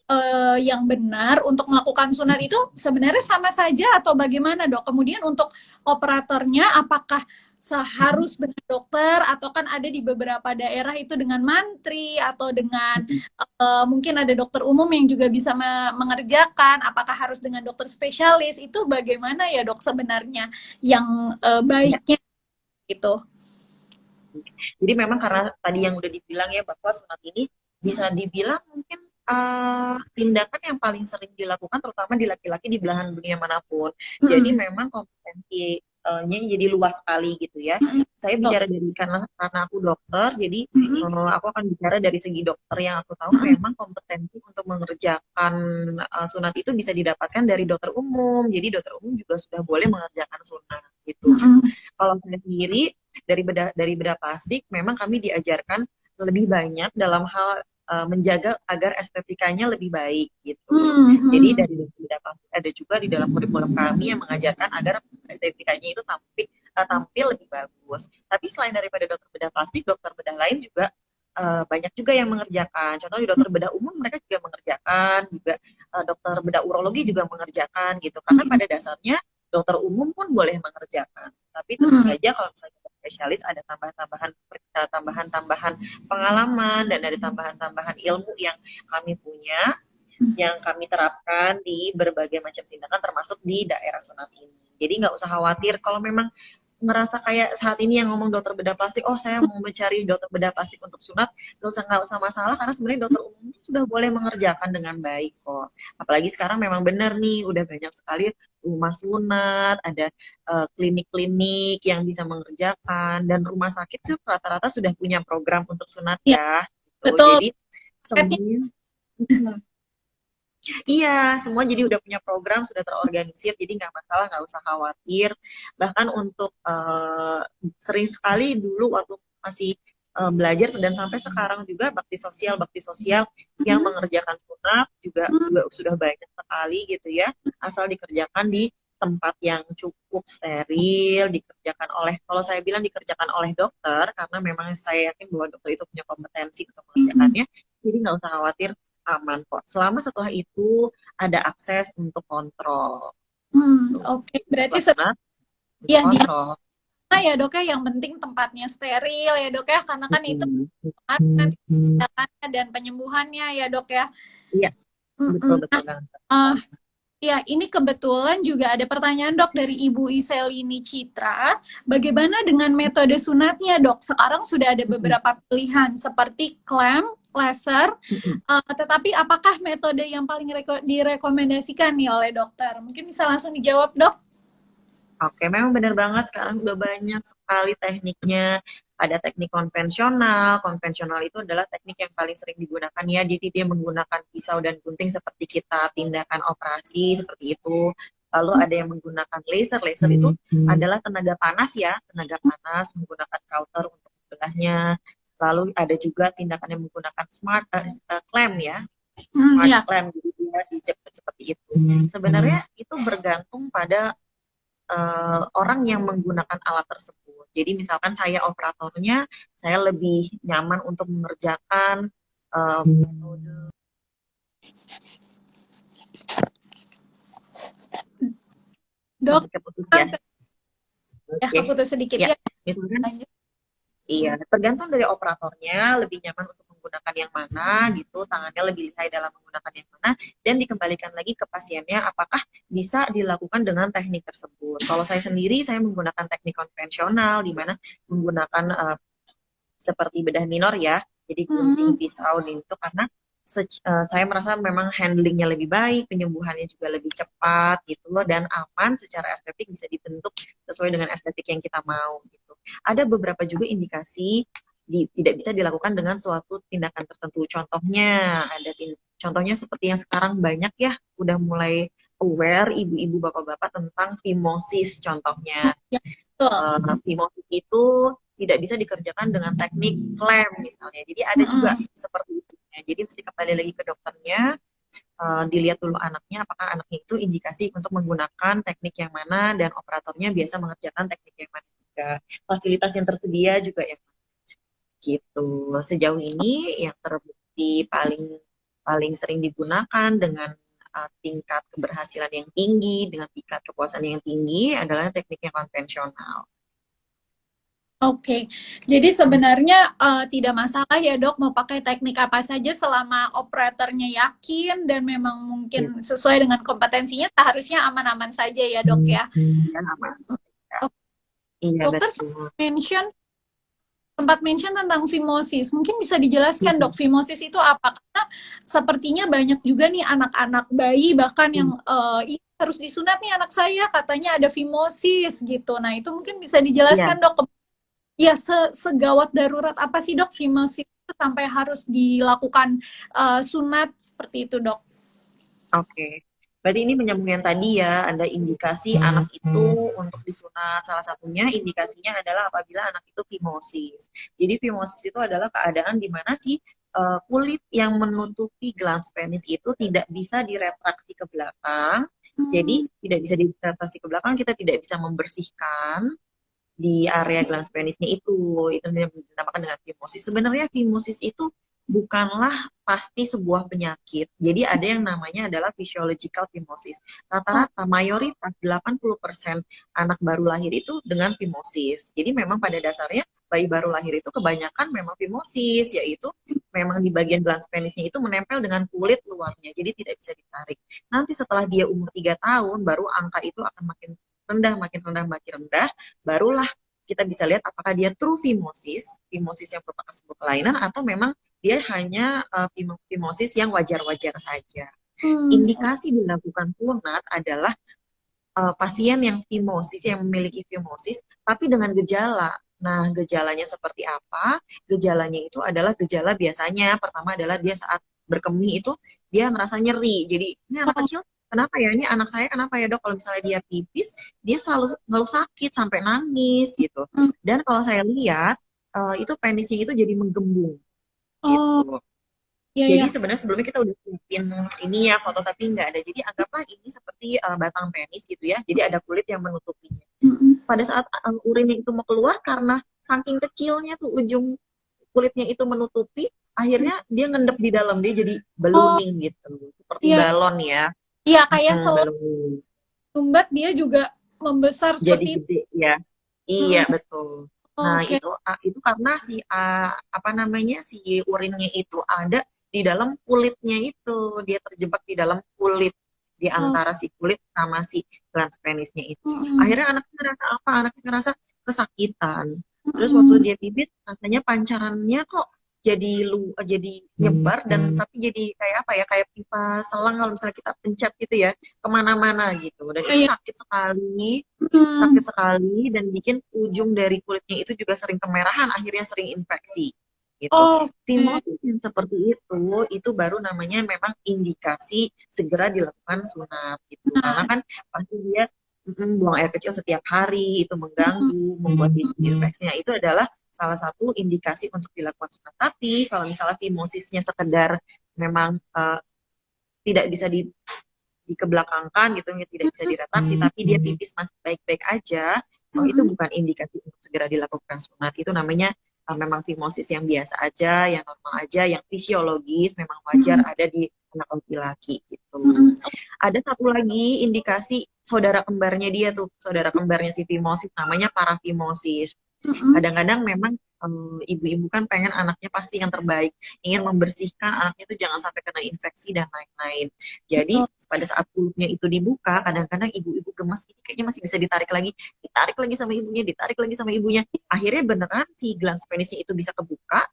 A: yang benar untuk melakukan sunat itu sebenarnya sama saja atau bagaimana dok? Kemudian untuk operatornya, apakah
B: Mhm.
A: seharus dengan dokter atau kan ada di beberapa daerah itu dengan mantri atau dengan
B: Mhm.
A: mungkin ada dokter umum yang juga bisa mengerjakan, apakah harus dengan dokter spesialis, itu bagaimana ya dok sebenarnya yang
B: Ya.
A: baiknya gitu.
B: Jadi memang karena tadi yang udah dibilang ya, bahwa sunat ini bisa dibilang mungkin tindakan yang paling sering dilakukan terutama di laki-laki di belahan dunia manapun. Jadi
A: Mm-mm.
B: memang kompetensinya jadi luas sekali gitu ya.
A: Mm-mm.
B: Saya
A: Oh,
B: bicara dari karena aku dokter, jadi
A: mm-mm.
B: aku akan bicara dari segi dokter yang aku tahu
A: Mm-mm.
B: memang kompetensi untuk mengerjakan sunat itu bisa didapatkan dari dokter umum. Jadi dokter umum juga sudah boleh mengerjakan sunat gitu.
A: Mm-mm.
B: Kalau saya sendiri dari bedah plastik memang kami diajarkan lebih banyak dalam hal menjaga agar estetikanya lebih baik gitu. Jadi
A: Mm-mm.
B: dari bedah plastik ada juga di dalam kurikulum kami yang mengajarkan agar estetikanya itu tampil lebih bagus. Tapi selain daripada dokter bedah plastik, dokter bedah lain juga banyak juga yang mengerjakan. Contoh di dokter bedah umum mereka juga mengerjakan, juga dokter bedah urologi juga mengerjakan gitu. Karena pada dasarnya dokter umum pun boleh mengerjakan. Tapi tentu
A: Mm-mm.
B: saja kalau misalnya spesialis ada tambahan-tambahan pengalaman dan ada tambahan-tambahan ilmu yang kami punya, yang kami terapkan di berbagai macam tindakan termasuk di daerah sunat ini. Jadi nggak usah khawatir kalau memang ngerasa kayak saat ini yang ngomong dokter bedah plastik, oh saya mau mencari dokter bedah plastik untuk sunat, nggak usah masalah karena sebenarnya dokter umum sudah boleh mengerjakan dengan baik kok. Apalagi sekarang memang benar nih, udah banyak sekali rumah sunat, ada klinik-klinik yang bisa mengerjakan, dan rumah sakit tuh rata-rata sudah punya program untuk sunat
A: Ya,
B: ya. Gitu.
A: betul.
B: Jadi semuanya iya, semua jadi udah punya program, sudah terorganisir, jadi nggak masalah, nggak usah khawatir. Bahkan untuk sering sekali dulu waktu masih belajar dan sampai sekarang juga bakti sosial yang
A: Mhm.
B: mengerjakan sunat juga sudah banyak sekali gitu ya, asal dikerjakan di tempat yang cukup steril, dikerjakan oleh, kalau saya bilang dikerjakan oleh dokter, karena memang saya yakin bahwa dokter itu punya kompetensi untuk
A: Mhm.
B: mengerjakannya, jadi nggak usah khawatir, aman kok. Selama setelah itu ada akses untuk kontrol. Tuh.
A: Oke. Berarti
B: Setelah sunat, untuk
A: ya di
B: kontrol.
A: mana ya dok ya, yang penting tempatnya steril ya dok ya, karena kan itu
B: Mm-mm.
A: nanti tindakannya dan penyembuhannya ya dok ya.
B: Iya, betul
A: Mm-mm.
B: betul banget.
A: Nah, ya, ini kebetulan juga ada pertanyaan dok dari Ibu Iselini Citra. Bagaimana dengan metode sunatnya dok? Sekarang sudah ada
B: Mm-mm.
A: beberapa pilihan seperti clamp, laser,
B: Mm-mm.
A: tetapi apakah metode yang paling direkomendasikan nih oleh dokter? Mungkin bisa langsung dijawab dok?
B: Oke, memang benar banget sekarang udah banyak sekali tekniknya. Ada teknik konvensional. Konvensional itu adalah teknik yang paling sering digunakan ya. Jadi dia menggunakan pisau dan gunting seperti kita tindakan operasi seperti itu. Lalu ada yang menggunakan laser. Laser itu adalah tenaga panas ya, tenaga panas menggunakan kauter untuk membelahnya. Lalu ada juga tindakan yang menggunakan clamp ya, smart
A: Ya.
B: clamp, jadi dia dijepit seperti itu. Sebenarnya itu bergantung pada orang yang menggunakan alat tersebut. Jadi misalkan saya operatornya, saya lebih nyaman untuk mengerjakan metode.
A: Dok,
B: Keputus ya.
A: ya
B: Oke.
A: keputus sedikit
B: Ya,
A: ya.
B: misalkan
A: Lanjut.
B: iya, tergantung dari operatornya lebih nyaman untuk menggunakan yang mana gitu, tangannya lebih lihai dalam menggunakan yang mana, dan dikembalikan lagi ke pasiennya apakah bisa dilakukan dengan teknik tersebut. Kalau saya sendiri, saya menggunakan teknik konvensional di mana menggunakan seperti bedah minor ya, jadi gunting,
A: Hmm.
B: pisau, dan itu karena saya merasa memang handlingnya lebih baik, penyembuhannya juga lebih cepat gitu loh, dan aman secara estetik, bisa dibentuk sesuai dengan estetik yang kita mau gitu. Ada beberapa juga indikasi tidak bisa dilakukan dengan suatu tindakan tertentu. Contohnya contohnya seperti yang sekarang banyak ya, udah mulai aware ibu-ibu bapak-bapak tentang fimosis contohnya.
A: Ya, betul.
B: Fimosis itu tidak bisa dikerjakan dengan teknik klaim misalnya. Jadi ada juga
A: Mm-mm.
B: seperti itu. Jadi mesti kembali lagi ke dokternya, dilihat dulu anaknya apakah anaknya itu indikasi untuk menggunakan teknik yang mana, dan operatornya biasa mengerjakan teknik yang mana juga. Fasilitas yang tersedia juga yang gitu. Sejauh ini yang terbukti paling paling sering digunakan dengan tingkat keberhasilan yang tinggi, dengan tingkat kepuasan yang tinggi adalah teknik yang konvensional.
A: Oke, jadi sebenarnya tidak masalah ya dok mau pakai teknik apa saja selama operatornya yakin dan memang
B: Ya,
A: mungkin sesuai dengan kompetensinya, seharusnya aman-aman saja ya dok ya.
B: ya, aman. Ya.
A: Oke,
B: Iya
A: dokter
B: betul.
A: sempat mention tentang fimosis. Mungkin bisa dijelaskan
B: Mm-mm.
A: dok, fimosis itu apa? Karena sepertinya banyak juga nih anak-anak bayi bahkan yang harus disunat nih anak saya katanya ada fimosis gitu. Nah itu mungkin bisa
B: Iya,
A: dijelaskan dok. Ya, segawat darurat apa sih dok fimosis itu sampai harus dilakukan sunat seperti itu dok?
B: oke. Berarti ini menyambung yang tadi ya, ada indikasi anak itu untuk disunat. Salah satunya indikasinya adalah apabila anak itu fimosis. Jadi fimosis itu adalah keadaan di mana si kulit yang menutupi glans penis itu tidak bisa diretraksi ke belakang.
A: Hmm,
B: Jadi tidak bisa diretraksi ke belakang, kita tidak bisa membersihkan di area glans penisnya itu dinamakan dengan fimosis. Sebenarnya fimosis itu bukanlah pasti sebuah penyakit. Jadi ada yang namanya adalah physiological fimosis.
A: oh,
B: Rata-rata mayoritas 80% anak baru lahir itu dengan fimosis. Jadi memang pada dasarnya bayi baru lahir itu kebanyakan memang fimosis, yaitu memang di bagian glans penisnya itu menempel dengan kulit luarnya, jadi tidak bisa ditarik. Nanti setelah dia umur 3 tahun, baru angka itu akan makin rendah, makin rendah, makin rendah, barulah kita bisa lihat apakah dia true fimosis, fimosis yang merupakan sebuah kelainan, atau memang dia hanya fimosis yang wajar-wajar saja.
A: Hmm.
B: Indikasi dilakukan punat adalah pasien yang fimosis, yang memiliki fimosis, tapi dengan gejala. Nah, gejalanya seperti apa? Gejalanya itu adalah gejala biasanya, pertama adalah dia saat berkemih itu, dia merasa nyeri. Jadi, ini anak
A: Oh,
B: kecil, kenapa ya? Ini anak saya kenapa ya dok? Kalau misalnya dia pipis, dia selalu ngeluh sakit, sampai nangis gitu.
A: hmm.
B: Dan kalau saya lihat, itu penisnya itu jadi menggembung
A: Oh,
B: gitu.
A: iya
B: Jadi
A: ya.
B: sebenarnya sebelumnya kita udah siapin ini ya foto tapi nggak ada. Jadi anggaplah ini seperti batang penis gitu ya. Jadi ada kulit yang menutupinya.
A: Mm-mm.
B: Pada saat urinnya itu mau keluar karena saking kecilnya tuh ujung kulitnya itu menutupi, akhirnya dia ngendep di dalam dia jadi
A: Oh,
B: ballooning gitu, seperti
A: iya.
B: balon ya.
A: Iya, kayak
B: Ballooning.
A: selembat dia juga membesar
B: Jadi
A: seperti itu.
B: gede ya. Iya
A: Mm-mm.
B: betul. Nah
A: Oke.
B: itu karena si apa namanya si urinnya itu ada di dalam kulitnya itu, dia terjebak di dalam kulit, di
A: Oh,
B: antara si kulit sama si glans penisnya itu.
A: mm-mm.
B: Akhirnya anaknya ngerasa apa? Anaknya ngerasa kesakitan. Terus waktu
A: Mm-mm.
B: dia pipit rasanya pancarannya kok jadi nyebar dan tapi jadi kayak apa ya, kayak pipa selang kalau misalnya kita pencet gitu ya, kemana-mana gitu, dan
A: Iya,
B: itu
A: iya.
B: sakit
A: Mm.
B: sekali dan bikin ujung dari kulitnya itu juga sering kemerahan, akhirnya sering infeksi gitu.
A: Oke.
B: Fimosis yang seperti itu baru namanya memang indikasi segera dilakukan sunat gitu, karena
A: Nah,
B: kan pasti dia buang air kecil setiap hari, itu
A: mm-mm.
B: mengganggu, membuat infeksinya, itu adalah salah satu indikasi untuk dilakukan sunat. Tapi kalau misalnya fimosisnya sekedar memang tidak bisa dikebelakangkan gitu, ya, tidak bisa diretraksi, tapi dia pipis masih baik-baik aja, oh itu
A: Mm-mm.
B: bukan indikasi untuk segera dilakukan sunat. Itu namanya memang fimosis yang biasa aja, yang normal aja, yang fisiologis, memang wajar
A: Mm-mm.
B: ada di anak laki-laki gitu.
A: Mm-mm.
B: Ada satu lagi indikasi saudara kembarnya dia tuh, saudara kembarnya si fimosis, namanya parafimosis.
A: Mm-mm.
B: Kadang-kadang memang ibu-ibu kan pengen anaknya pasti yang terbaik, ingin membersihkan anaknya itu jangan sampai kena infeksi dan lain-lain. Jadi
A: Betul.
B: pada saat kulitnya itu dibuka, kadang-kadang ibu-ibu gemes, ini kayaknya masih bisa ditarik lagi sama ibunya, ditarik lagi sama ibunya. Akhirnya beneran si glans penisnya itu bisa kebuka,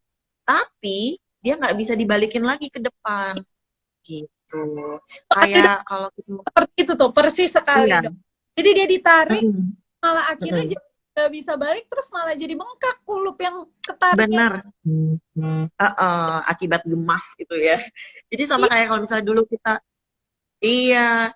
B: tapi dia nggak bisa dibalikin lagi ke depan gitu.
A: Ada
B: Kayak kalau kita,
A: seperti itu tuh, persis sekali
B: iya,
A: dok. Jadi dia ditarik,
B: mm-mm,
A: malah akhirnya
B: mm-mm.
A: jadi nggak bisa balik, terus malah jadi bengkak kulup yang ketariknya.
B: Benar. Akibat gemas gitu ya. Jadi sama
A: Iya,
B: kayak kalau misalnya dulu kita, iya,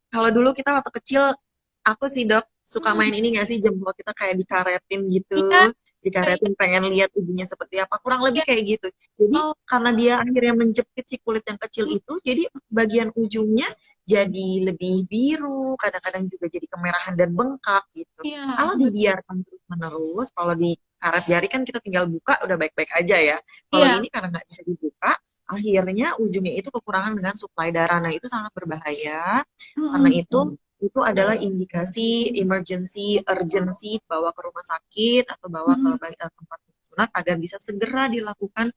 B: kalau dulu kita waktu kecil, aku sih dok suka
A: mm,
B: main ini gak sih, jempol kita kayak dikaretin gitu,
A: iya, iya,
B: dikaretin pengen lihat ibunya seperti apa, kurang lebih
A: iya.
B: kayak gitu. Jadi
A: Oh,
B: karena dia akhirnya menjepit si kulit yang kecil itu, jadi bagian ujungnya jadi lebih biru, kadang-kadang juga jadi kemerahan dan bengkak gitu.
A: iya,
B: Kalau
A: betul.
B: dibiarkan terus menerus, kalau di karet jari kan kita tinggal buka udah baik-baik aja ya. Kalau
A: Iya.
B: ini karena nggak bisa dibuka, akhirnya ujungnya itu kekurangan dengan suplai darah. Nah, itu sangat berbahaya. Karena
A: Mm-mm.
B: itu adalah indikasi emergency, urgency, bawa ke rumah sakit atau bawa ke
A: Mm-mm.
B: tempat sunat agar bisa segera dilakukan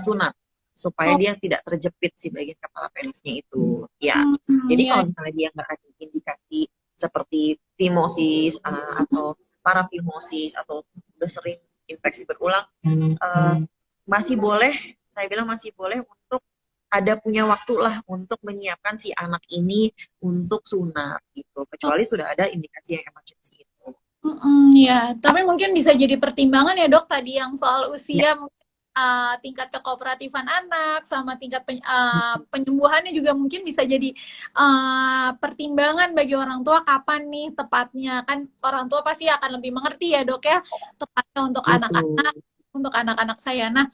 B: sunat supaya
A: Oh,
B: dia tidak terjepit si bagian kepala penisnya itu. Ya, jadi
A: iya.
B: kalau misalnya dia nggak ada indikasi seperti fimosis atau parafimosis atau udah sering infeksi berulang, eh, masih boleh, saya bilang masih boleh untuk ada punya waktu lah untuk menyiapkan si anak ini untuk sunat gitu,
A: Oh,
B: kecuali sudah ada indikasi yang emergency itu.
A: mm-mm, ya. Tapi mungkin bisa jadi pertimbangan ya dok tadi yang soal
B: Ya.
A: usia, mungkin tingkat kekooperatifan anak sama tingkat penyembuhannya juga mungkin bisa jadi pertimbangan bagi orang tua kapan nih tepatnya, kan orang tua pasti akan lebih mengerti ya dok ya, tepatnya
B: Betul.
A: untuk anak-anak saya. Nah,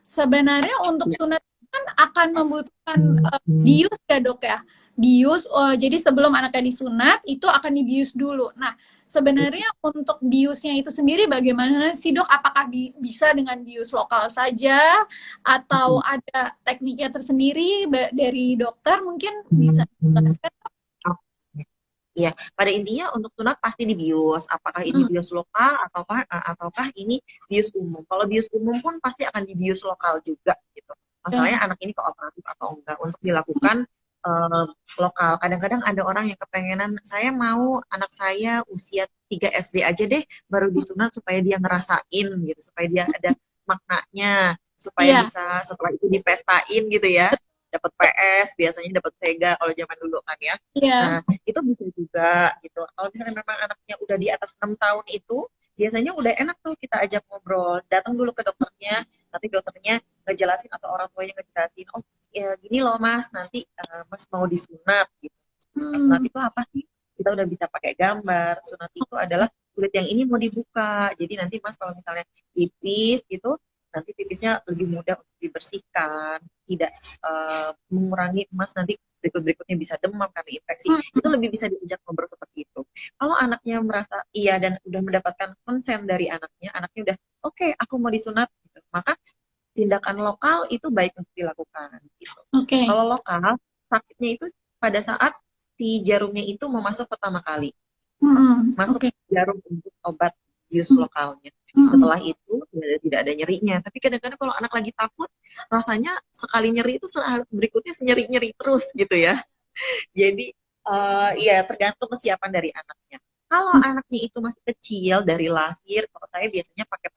A: sebenarnya untuk
B: Ya.
A: sunat kan akan membutuhkan bius ya dok ya. Bius, jadi sebelum anaknya disunat itu akan dibius dulu. Nah, sebenarnya untuk biusnya itu sendiri bagaimana sih dok? Apakah bisa dengan bius lokal saja atau ada tekniknya tersendiri dari dokter? Mungkin bisa dijelaskan.
B: Oke. Ya, pada intinya untuk sunat pasti dibius. Apakah ini
A: Hmm,
B: bius lokal ataukah ini bius umum? Kalau bius umum pun pasti akan dibius lokal juga gitu.
A: ya.
B: Masalahnya anak ini kooperatif atau enggak untuk dilakukan eh, lokal. Kadang-kadang ada orang yang kepengenan, saya mau anak saya usia 3 SD aja deh, baru disunat supaya dia ngerasain gitu, supaya dia ada maknanya, supaya
A: Iya,
B: bisa setelah itu dipestain gitu ya. Dapat PS, biasanya dapat Sega kalau zaman dulu kan ya.
A: iya.
B: Nah, itu bisa juga gitu. Kalau misalnya memang anaknya udah di atas 6 tahun itu, biasanya udah enak tuh kita ajak ngobrol. Datang dulu ke dokternya, nanti dokternya ngejelasin atau orang tuanya ngejelasin, oh ya gini loh mas, nanti mas mau disunat gitu. Sunat
A: Hmm,
B: itu apa sih? Kita udah bisa pakai gambar. Sunat itu adalah kulit yang ini mau dibuka. Jadi nanti mas kalau misalnya pipis gitu, nanti pipisnya lebih mudah untuk dibersihkan, tidak mengurangi mas nanti berikut-berikutnya bisa demam karena infeksi. Itu
A: hmm.
B: lebih bisa diajak ngobrol seperti itu. Kalau anaknya merasa iya dan udah mendapatkan konsen dari anaknya udah oke, okay, aku mau disunat, gitu. Maka tindakan lokal itu baik untuk dilakukan gitu.
A: Oke.
B: Kalau lokal, sakitnya itu pada saat si jarumnya itu mau masuk pertama kali,
A: Hmm,
B: masuk
A: oke.
B: jarum untuk obat bius
A: Hmm,
B: lokalnya.
A: hmm.
B: Setelah itu tidak ada nyerinya. Tapi kadang-kadang kalau anak lagi takut, rasanya sekali nyeri itu berikutnya nyeri-nyeri terus gitu ya. Jadi ya tergantung kesiapan dari anaknya. Kalau anaknya itu masih kecil dari lahir, kalau saya biasanya pakai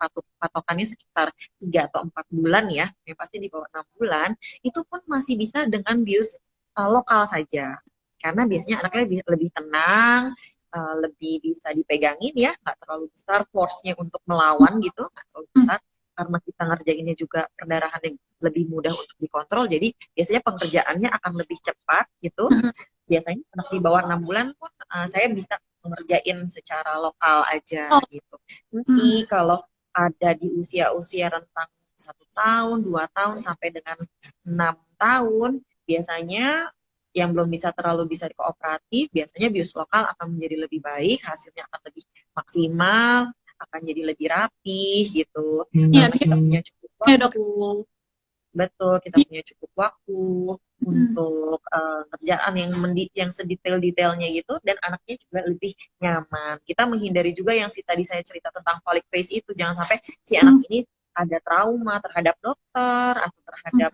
B: patokannya sekitar 3 atau 4 bulan ya, yang pasti di bawah 6 bulan, itu pun masih bisa dengan bius lokal saja. Karena biasanya anaknya lebih tenang, lebih bisa dipegangin ya, nggak terlalu besar force-nya untuk melawan gitu, nggak terlalu besar. Karena kita ngerjainnya juga perdarahan yang lebih mudah untuk dikontrol, jadi biasanya pengerjaannya akan lebih cepat gitu.
A: Hmm.
B: Biasanya anak di bawah 6 bulan pun saya bisa mengerjain secara lokal aja
A: Oh,
B: gitu.
A: hmm.
B: Nanti kalau ada di usia-usia rentang 1 tahun, 2 tahun sampai dengan 6 tahun, biasanya yang belum bisa terlalu bisa kooperatif, biasanya bius lokal akan menjadi lebih baik, hasilnya akan lebih maksimal, akan jadi lebih rapi gitu,
A: Ya,
B: karena kita punya cukup
A: ya dok.
B: waktu. Betul, kita punya cukup waktu
A: Hmm.
B: untuk kerjaan yang sedetail-detailnya gitu dan anaknya juga lebih nyaman. Kita menghindari juga yang tadi saya cerita tentang folic face itu, jangan sampai si anak
A: Hmm.
B: ini ada trauma terhadap dokter atau
A: Hmm.
B: terhadap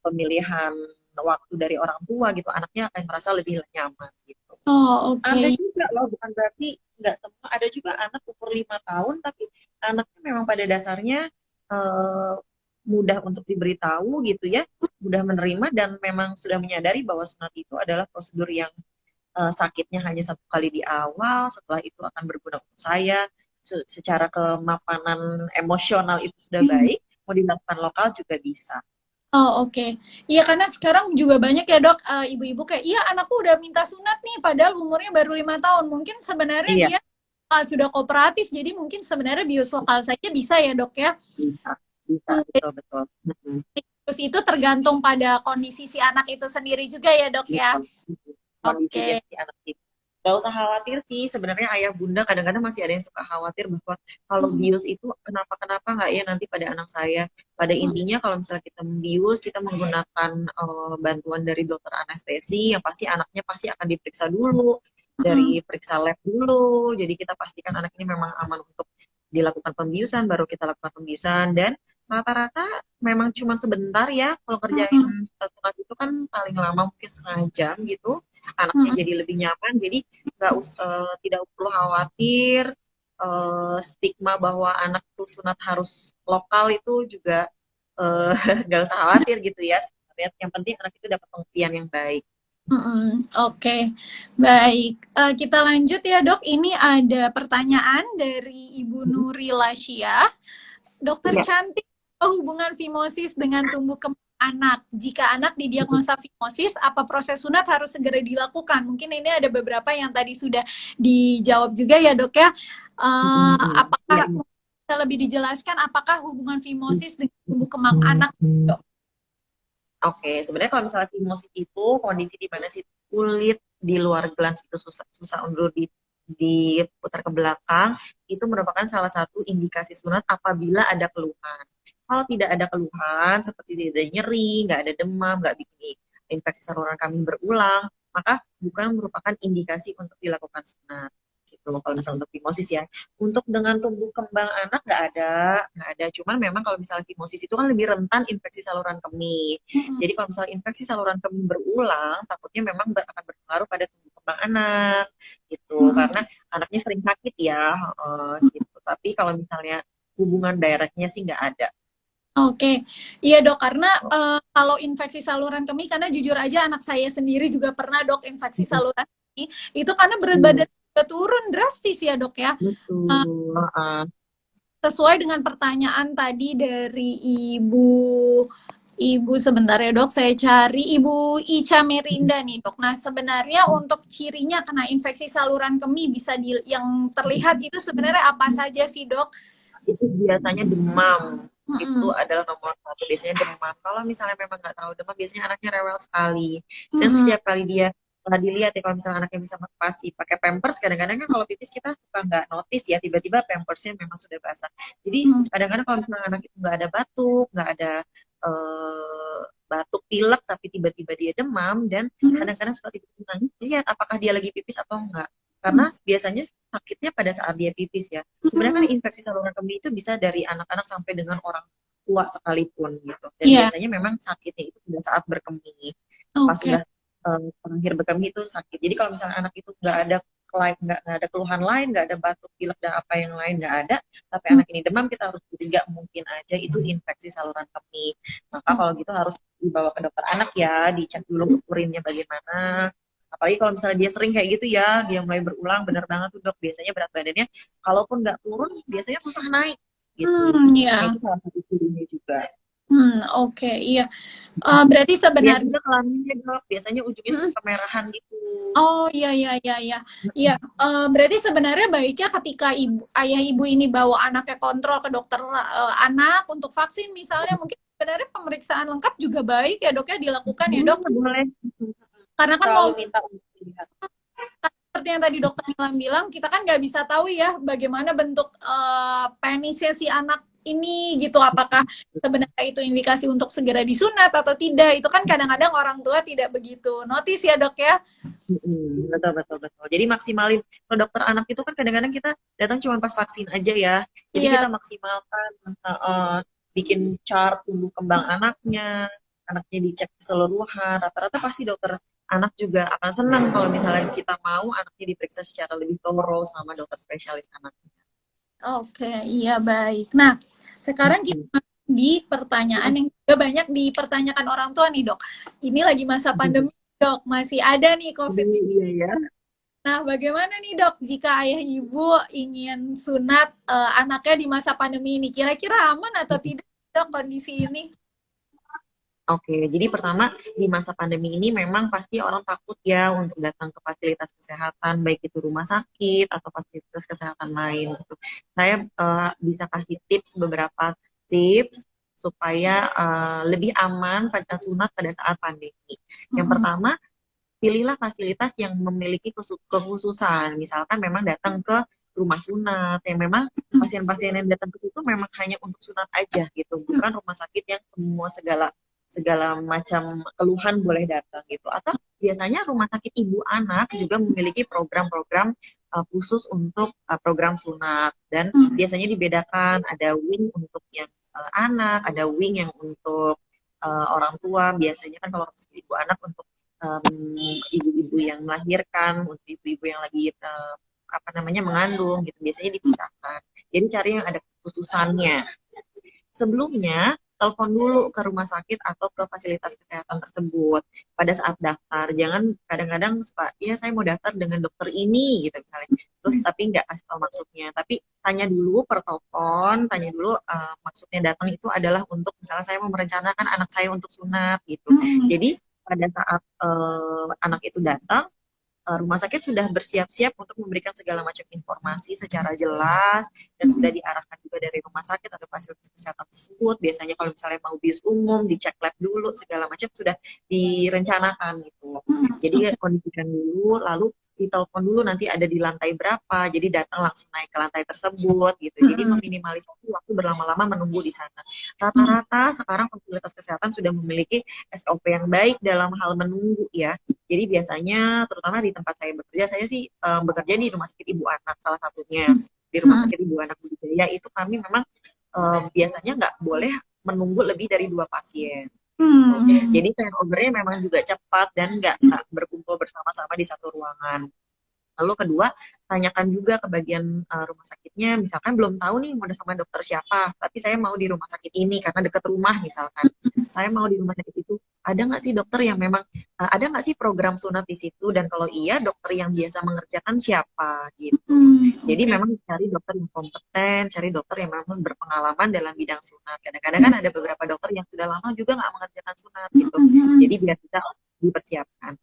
B: pemilihan waktu dari orang tua gitu, anaknya akan merasa lebih nyaman gitu.
A: Oh,
B: Ada
A: oke.
B: juga loh, bukan berarti nggak semua, ada juga anak umur 5 tahun tapi anaknya memang pada dasarnya eh, mudah untuk diberitahu gitu ya, mudah menerima dan memang sudah menyadari bahwa sunat itu adalah prosedur yang sakitnya hanya 1 kali di awal, setelah itu akan berguna untuk saya, secara kemapanan emosional itu sudah
A: Hmm.
B: baik, mau dilakukan lokal juga bisa.
A: Oh, oke. Iya, karena sekarang juga banyak ya dok, ibu-ibu kayak, iya anakku udah minta sunat nih, padahal umurnya baru 5 tahun. Mungkin sebenarnya
B: Iya,
A: dia sudah kooperatif, jadi mungkin sebenarnya bius lokal saja bisa ya dok ya.
B: bisa, bisa,
A: Hmm,
B: betul betul. Mm-mm.
A: Terus itu tergantung pada kondisi si anak itu sendiri juga ya dok ya.
B: Gitu. Kondisi
A: Oke.
B: dari si anak itu. Gak usah khawatir sih, sebenarnya ayah bunda kadang-kadang masih ada yang suka khawatir bahwa kalau
A: Hmm.
B: bius itu kenapa-kenapa nggak ya nanti pada anak saya. Pada
A: Hmm.
B: intinya kalau misalnya kita membius, kita menggunakan bantuan dari dokter anestesi, yang pasti anaknya pasti akan diperiksa dulu,
A: Hmm.
B: dari periksa lab dulu, jadi kita pastikan anak ini memang aman untuk dilakukan pembiusan, baru kita lakukan pembiusan, dan rata-rata memang cuma sebentar ya, kalau kerjain
A: Hmm.
B: sunat itu kan paling lama mungkin 1/2 jam gitu, anaknya
A: Hmm.
B: jadi lebih nyaman, jadi tidak perlu khawatir, stigma bahwa anak tuh sunat harus lokal itu juga eh, nggak usah khawatir gitu ya sebenarnya, yang penting anak itu dapat pengertian yang baik.
A: Mm-mm. Oke, baik. Kita lanjut ya dok. Ini ada pertanyaan dari Ibu
B: Mhm.
A: Nuri Lasya. Dokter
B: Ya,
A: cantik, apa hubungan fimosis dengan tumbuh kembang anak? Jika anak didiagnosa fimosis, apa proses sunat harus segera dilakukan? Mungkin ini ada beberapa yang tadi sudah dijawab juga ya dok ya.
B: ya,
A: Apakah bisa lebih dijelaskan apakah hubungan fimosis dengan tumbuh kembang anak, dok?
B: oke, sebenarnya kalau misalnya fimosis itu kondisi di mana si kulit di luar glans itu susah, susah untuk diputar ke belakang, itu merupakan salah satu indikasi sunat apabila ada keluhan. Kalau tidak ada keluhan, seperti tidak ada nyeri, nggak ada demam, nggak bikin infeksi saluran kemih berulang, maka bukan merupakan indikasi untuk dilakukan sunat. gitu. Kalau misalnya untuk fimosis ya, untuk dengan tumbuh kembang anak nggak ada. Cuman memang kalau misalnya fimosis itu kan lebih rentan infeksi saluran kemih.
A: Mm-mm.
B: Jadi kalau misalnya infeksi saluran kemih berulang, takutnya memang akan berpengaruh pada tumbuh kembang anak gitu,
A: Mm-mm.
B: karena anaknya sering sakit ya, gitu. Tapi kalau misalnya hubungan directnya sih nggak ada.
A: Oke, iya dok, karena kalau infeksi saluran kemih, karena jujur aja anak saya sendiri juga pernah dok infeksi saluran kemih, itu karena berat
B: Iya,
A: badan juga turun drastis ya dok ya. Eh,
B: betul.
A: Sesuai dengan pertanyaan tadi dari Ibu sebentar ya dok, saya cari Ibu Ica Merinda nih dok. Nah sebenarnya untuk cirinya kena infeksi saluran kemih bisa yang terlihat itu sebenarnya apa saja sih dok?
B: Itu biasanya demam. Itu
A: Mm-mm.
B: adalah nomor satu, biasanya demam. Kalau misalnya memang nggak terlalu demam, biasanya anaknya rewel sekali. Dan
A: Mm-mm.
B: setiap kali dia setelah dilihat ya, kalau misalnya anaknya bisa pasti pakai pampers, kadang-kadang kan kalau pipis kita suka nggak notice ya, tiba-tiba pampersnya memang sudah basah. Jadi
A: Mm-mm.
B: kadang-kadang kalau misalnya anak itu nggak ada batuk, nggak ada batuk pilek, tapi tiba-tiba dia demam, dan kadang-kadang suka tiba-tiba nangis, lihat apakah dia lagi pipis atau enggak. Karena biasanya sakitnya pada saat dia pipis ya. Sebenarnya kan
A: Mm-mm.
B: infeksi saluran kemih itu bisa dari anak-anak sampai dengan orang tua sekalipun gitu. Dan
A: Iya,
B: biasanya memang sakitnya itu pada saat berkemih. Pas
A: oke.
B: sudah terakhir berkemih itu sakit. Jadi kalau misalnya anak itu nggak ada keluhan lain, nggak ada batuk, pilek dan apa yang lain nggak ada, tapi anak ini demam, kita harus curiga mungkin aja itu infeksi saluran kemih. Maka kalau gitu harus dibawa ke dokter anak ya, dicek dulu urinnya bagaimana. Apalagi kalau misalnya dia sering kayak gitu ya, dia mulai berulang, bener banget tuh dok, biasanya berat badannya kalaupun nggak turun, biasanya susah naik gitu. Nah
A: Iya.
B: itu salah satu cirinya juga.
A: Oke, iya. Berarti
B: Lihat
A: sebenarnya,
B: juga kelaminnya dok, biasanya ujungnya
A: mm,
B: suka kemerahan gitu.
A: oh iya iya iya iya, iya. Berarti sebenarnya baiknya ketika ayah ibu ini bawa anaknya kontrol ke dokter anak untuk vaksin misalnya, mungkin sebenarnya pemeriksaan lengkap juga baik ya dok ya dilakukan ya dok,
B: Boleh, boleh.
A: karena kan mau
B: Selalu minta untuk dilihat.
A: seperti yang tadi dokter Nilam bilang, kita kan nggak bisa tahu ya bagaimana bentuk penisnya si anak ini gitu. Apakah sebenarnya itu indikasi untuk segera disunat atau tidak? Itu kan kadang-kadang orang tua tidak begitu notice ya dok ya.
B: Betul, betul, betul. Jadi maksimalin ke dokter anak itu kan kadang-kadang kita datang cuma pas vaksin aja ya. Jadi
A: Iya.
B: kita maksimalkan, bikin chart tumbuh kembang anaknya, anaknya dicek keseluruhan. Rata-rata pasti dokter anak juga akan senang kalau misalnya kita mau anaknya diperiksa secara lebih thorough sama dokter spesialis anak.
A: Oke, iya baik. Nah, sekarang kita masuk di pertanyaan yang juga banyak dipertanyakan orang tua nih dok. Ini lagi masa pandemi dok, masih ada nih COVID.
B: Aduh, iya ya.
A: Nah, bagaimana nih dok jika ayah ibu ingin sunat anaknya di masa pandemi ini? Kira-kira aman atau tidak dok kondisi ini?
B: Oke, jadi pertama di masa pandemi ini memang pasti orang takut ya untuk datang ke fasilitas kesehatan, baik itu rumah sakit atau fasilitas kesehatan lain gitu. Saya bisa kasih tips, beberapa tips supaya lebih aman pada sunat pada saat pandemi. Yang
A: Mm-mm.
B: pertama, pilihlah fasilitas yang memiliki kekhususan. Misalkan memang datang ke rumah sunat yang memang pasien-pasien yang datang ke situ memang hanya untuk sunat aja gitu, bukan rumah sakit yang semua segala segala macam keluhan boleh datang gitu. Atau biasanya rumah sakit ibu anak juga memiliki program-program khusus untuk program sunat, dan biasanya dibedakan, ada wing untuk yang anak, ada wing yang untuk orang tua. Biasanya kan kalau rumah sakit ibu anak untuk ibu-ibu yang melahirkan, untuk ibu-ibu yang lagi apa namanya mengandung gitu, biasanya dipisahkan. Jadi cari yang ada kekhususannya. Sebelumnya, telepon dulu ke rumah sakit atau ke fasilitas kesehatan tersebut pada saat daftar. Jangan kadang-kadang suka, ya saya mau daftar dengan dokter ini gitu misalnya. Terus tapi nggak kasih tahu maksudnya. Tapi tanya dulu per telepon, tanya dulu maksudnya datang itu adalah untuk misalnya saya mau merencanakan anak saya untuk sunat gitu.
A: Mm-mm.
B: Jadi pada saat anak itu datang, rumah sakit sudah bersiap-siap untuk memberikan segala macam informasi secara jelas, dan sudah diarahkan juga dari rumah sakit atau fasilitas kesehatan tersebut. Biasanya kalau misalnya mau bius umum, dicek lab dulu, segala macam sudah direncanakan gitu. Jadi kondisikan dulu, lalu ditelepon dulu nanti ada di lantai berapa, jadi datang langsung naik ke lantai tersebut gitu. Jadi
A: Mm-mm.
B: meminimalisasi waktu berlama-lama menunggu di sana.
A: Mm-mm.
B: Rata-rata sekarang fasilitas kesehatan sudah memiliki SOP yang baik dalam hal menunggu ya. Jadi biasanya terutama di tempat saya bekerja, saya sih bekerja di Rumah Sakit Ibu Anak salah satunya. Di Rumah
A: Mm-mm.
B: Sakit Ibu Anak Budi Jaya itu kami memang biasanya nggak boleh menunggu lebih dari 2 pasien. Gitu.
A: Mm-mm.
B: Jadi turnovernya memang juga cepat dan nggak berkumpul bersama-sama di satu ruangan. Lalu kedua, tanyakan juga ke bagian rumah sakitnya, misalkan belum tahu nih mau sama dokter siapa, tapi saya mau di rumah sakit ini karena dekat rumah misalkan. Saya mau di rumah sakit itu, ada nggak sih dokter yang memang, ada nggak sih program sunat di situ, dan kalau iya, dokter yang biasa mengerjakan siapa gitu. Jadi
A: Oke.
B: memang cari dokter yang kompeten, cari dokter yang memang berpengalaman dalam bidang sunat. Kadang-kadang kan ada beberapa dokter yang sudah lama juga nggak mengerjakan sunat gitu. Jadi
A: Mm-mm.
B: biar kita dipersiapkan.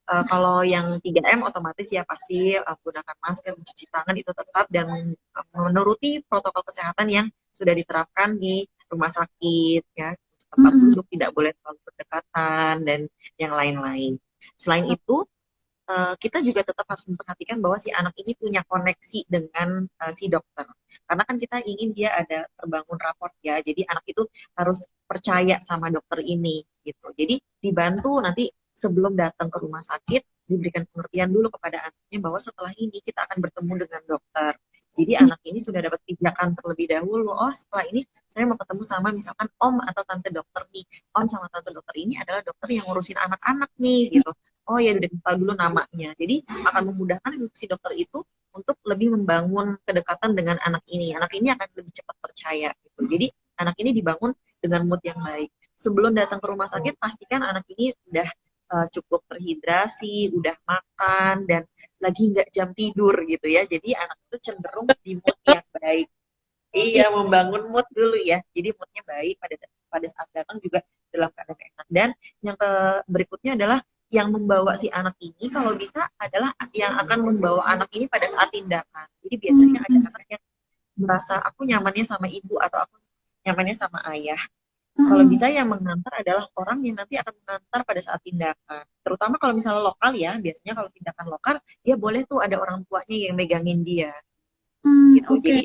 B: Kalau yang 3M otomatis ya pasti gunakan masker, mencuci tangan itu tetap, dan menuruti protokol kesehatan yang sudah diterapkan di rumah sakit ya. Tempat
A: Mm-mm.
B: duduk tidak boleh terlalu berdekatan dan yang lain-lain. Selain itu, kita juga tetap harus memperhatikan bahwa si anak ini punya koneksi dengan si dokter. Karena kan kita ingin dia ada terbangun raport ya. Jadi anak itu harus percaya sama dokter ini gitu. Jadi dibantu nanti sebelum datang ke rumah sakit diberikan pengertian dulu kepada anaknya bahwa setelah ini kita akan bertemu dengan dokter. Jadi anak ini sudah dapat pijakan terlebih dahulu. Oh, setelah ini saya mau ketemu sama misalkan om atau tante dokter nih. Om sama tante dokter ini adalah dokter yang ngurusin anak-anak nih gitu. Oh ya, udah tahu dulu namanya. Jadi akan memudahkan si dokter itu untuk lebih membangun kedekatan dengan anak ini. Anak ini akan lebih cepat percaya gitu. Jadi anak ini dibangun dengan mood yang baik. Sebelum datang ke rumah sakit, pastikan anak ini udah cukup terhidrasi, udah makan, dan lagi nggak jam tidur gitu ya. Jadi anak itu cenderung di mood yang baik.
A: Iya.
B: Iya, membangun mood dulu ya. Jadi moodnya baik pada pada saat datang juga dalam keadaan enak. Dan yang berikutnya adalah yang membawa si anak ini kalau bisa adalah yang akan membawa anak ini pada saat tindakan. Jadi biasanya ada
A: Mm-mm.
B: anak yang merasa aku nyamannya sama ibu atau aku nyamannya sama ayah. Kalau
A: Mm-mm.
B: bisa yang mengantar adalah orang yang nanti akan mengantar pada saat tindakan. Terutama kalau misalnya lokal ya, biasanya kalau tindakan lokal, dia boleh tuh ada orang tuanya yang megangin dia gitu.
A: Oke.
B: Jadi